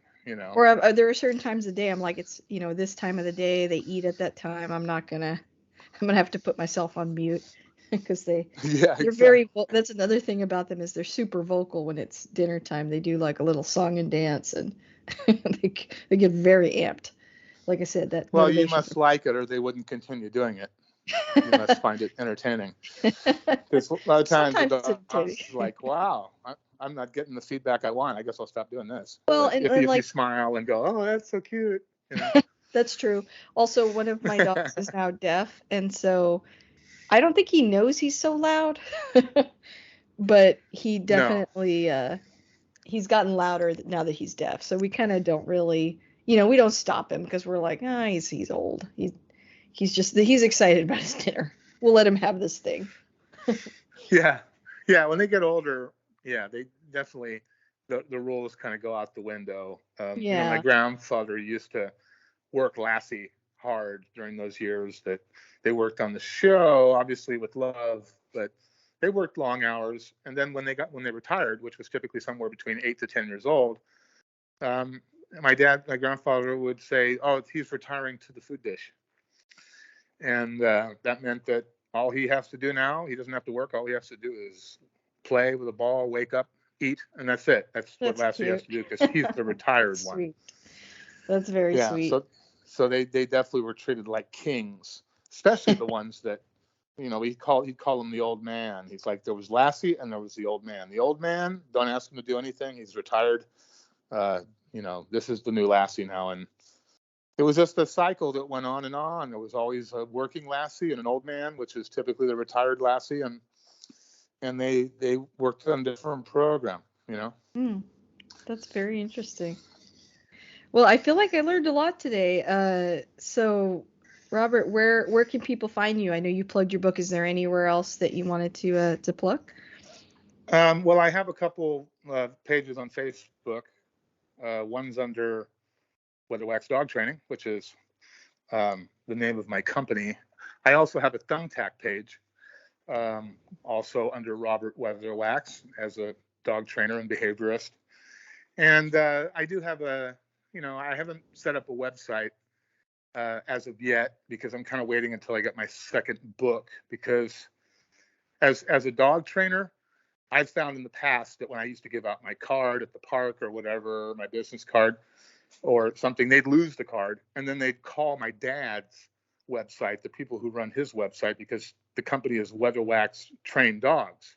Or there are certain times of the day I'm like, it's, this time of the day, they eat at that time. I'm gonna have to put myself on mute because Yeah, they're exactly. that's another thing about them is they're super vocal when it's dinner time. They do like a little song and dance and they get very amped. Like I said, that Well, you motivation. must like it, or they wouldn't continue doing it. You must find it entertaining. Because a lot of times the Sometimes it's dog's entertaining. like, "Wow, I'm not getting the feedback I want. I guess I'll stop doing this." Well, But and, if and you, if you like smile and go, "Oh, that's so cute," that's true. Also, one of my dogs is now deaf, and so I don't think he knows he's so loud, but he No, definitely he's gotten louder now that he's deaf. So we kind of don't really, we don't stop him because we're like, ah, he's old. He's excited about his dinner. We'll let him have this thing. yeah, yeah. When they get older, yeah, they definitely the rules kind of go out the window. My Yeah. grandfather used to work Lassie hard during those years that they worked on the show, obviously with love, but they worked long hours. And then when they retired, which was typically somewhere between 8 to 10 years old, um, my grandfather would say, "Oh, he's retiring to the food dish," and that meant that all he has to do now, he doesn't have to work. All he has to do is play with a ball, wake up, eat, and that's it. That's what That's Lassie has cute. to do because he's the retired That's one. sweet. That's very Yeah, sweet. so they definitely were treated like kings, especially the ones that he'd call him the old man. He's like, there was Lassie and there was the old man. The old man, don't ask him to do anything. He's retired. Uh, this is the new Lassie now, and it was just a cycle that went on and on. There was always a working Lassie and an old man, which is typically the retired Lassie, and they worked on a different program. Hmm. That's very interesting. Well, I feel like I learned a lot today. So Robert, where can people find you? I know you plugged your book. Is there anywhere else that you wanted to plug? Well, I have a couple pages on Facebook. One's under Weatherwax Dog Training, which is the name of my company. I also have a thumbtack page, also under Robert Weatherwax as a dog trainer and behaviorist. And I do have I haven't set up a website as of yet because I'm kind of waiting until I get my second book. Because as a dog trainer, I've found in the past that when I used to give out my card at the park or whatever, my business card, or something, they'd lose the card and then they'd call my dad's website, the people who run his website, because the company is Weatherwax Trained Dogs.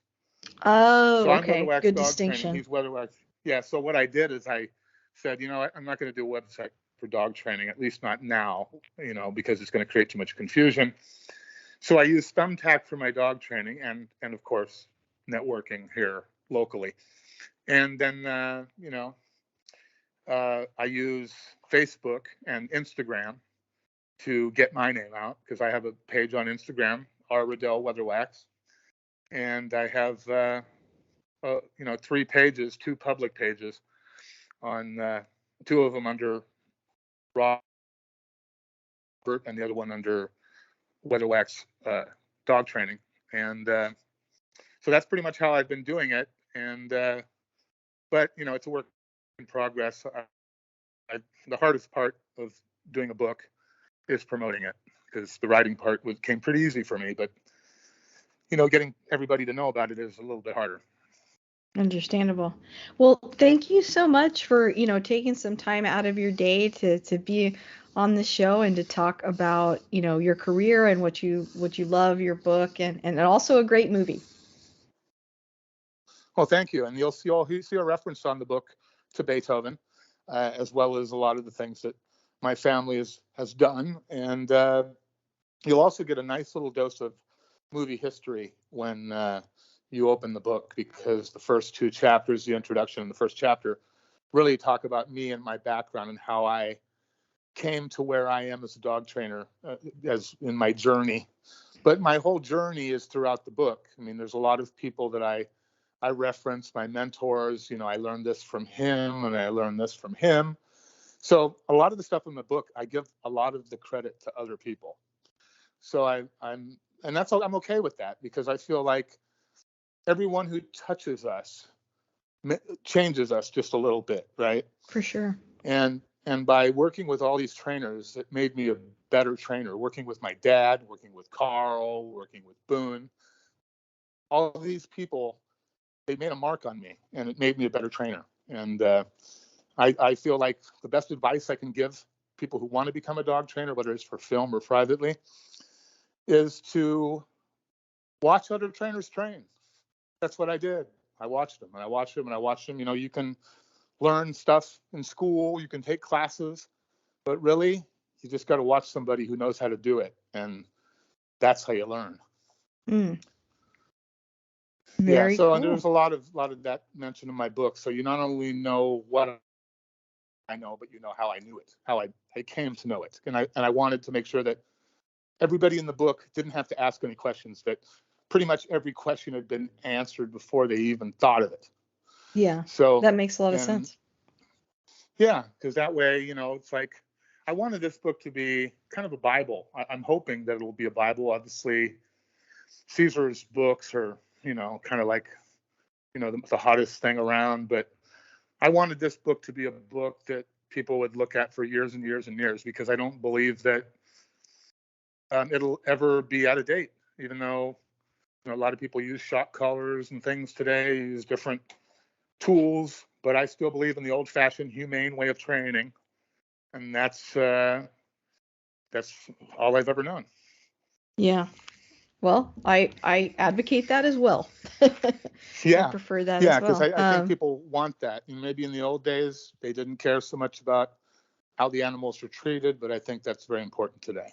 Oh, So I'm okay. Weatherwax Good Dog Training. distinction. He's Weatherwax. Yeah. So what I did is I said, I'm not going to do a website for dog training, at least not now, because it's going to create too much confusion. So I use Thumbtack for my dog training and of course networking here locally. And then I use Facebook and Instagram to get my name out because I have a page on Instagram, R. Riddell Weatherwax, and I have 3 pages, 2 public pages on 2 of them under Robert and the other one under Weatherwax dog training, and so that's pretty much how I've been doing it. And but it's a work in progress. The hardest part of doing a book is promoting it because the writing part came pretty easy for me, but getting everybody to know about it is a little bit harder. Understandable. Well, thank you so much for, taking some time out of your day to be on the show and to talk about, your career and what you love, your book, and also a great movie. Well, thank you. And you'll see a reference on the book to Beethoven, as well as a lot of the things that my family has done. And you'll also get a nice little dose of movie history when you open the book, because the first two chapters, the introduction and the first chapter, really talk about me and my background and how I came to where I am as a dog trainer, as in my journey. But my whole journey is throughout the book. I mean, there's a lot of people that I reference, my mentors. I learned this from him and I learned this from him. So a lot of the stuff in the book, I give a lot of the credit to other people. So I'm okay with that, because I feel like everyone who touches us changes us just a little bit, right? For sure. And by working with all these trainers, it made me a better trainer. Working with my dad, working with Carl, working with Boone, all of these people, they made a mark on me, and it made me a better trainer. And I feel like the best advice I can give people who want to become a dog trainer, whether it's for film or privately, is to watch other trainers train. That's what I did. I watched them and I watched them and I watched them. You can learn stuff in school, you can take classes, but really, you just got to watch somebody who knows how to do it, and that's how you learn. Very so cool. And there's a lot of that mentioned in my book. So you not only know what I know, but you know how I knew it, how I came to know it, and I wanted to make sure that everybody in the book didn't have to ask any questions, that pretty much every question had been answered before they even thought of it. Yeah. So that makes a lot of sense. Yeah, because that way, it's like, I wanted this book to be kind of a Bible. I'm hoping that it will be a Bible. Obviously, Caesar's books are, kind of like, the hottest thing around. But I wanted this book to be a book that people would look at for years and years and years, because I don't believe that it'll ever be out of date, even though a lot of people use shock collars and things today, use different tools, but I still believe in the old-fashioned, humane way of training, and that's all I've ever known. Yeah. Well, I advocate that as well. Yeah. I prefer that Yeah, as well. because I think people want that. And maybe in the old days, they didn't care so much about how the animals are treated, but I think that's very important today.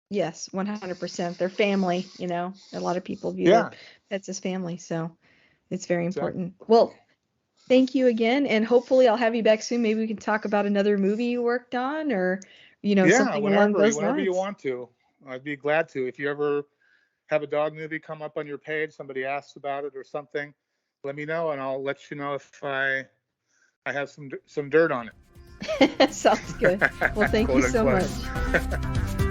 Yes, 100%. They're family, A lot of people view their pets as family, so it's very important. Exactly. Well, thank you again, and hopefully I'll have you back soon. Maybe we can talk about another movie you worked on, or something along those whenever lines. you want to. I'd be glad to. If you ever have a dog movie come up on your page, somebody asks about it or something, let me know, and I'll let you know if I have some dirt on it. Sounds good. Well, thank you so much.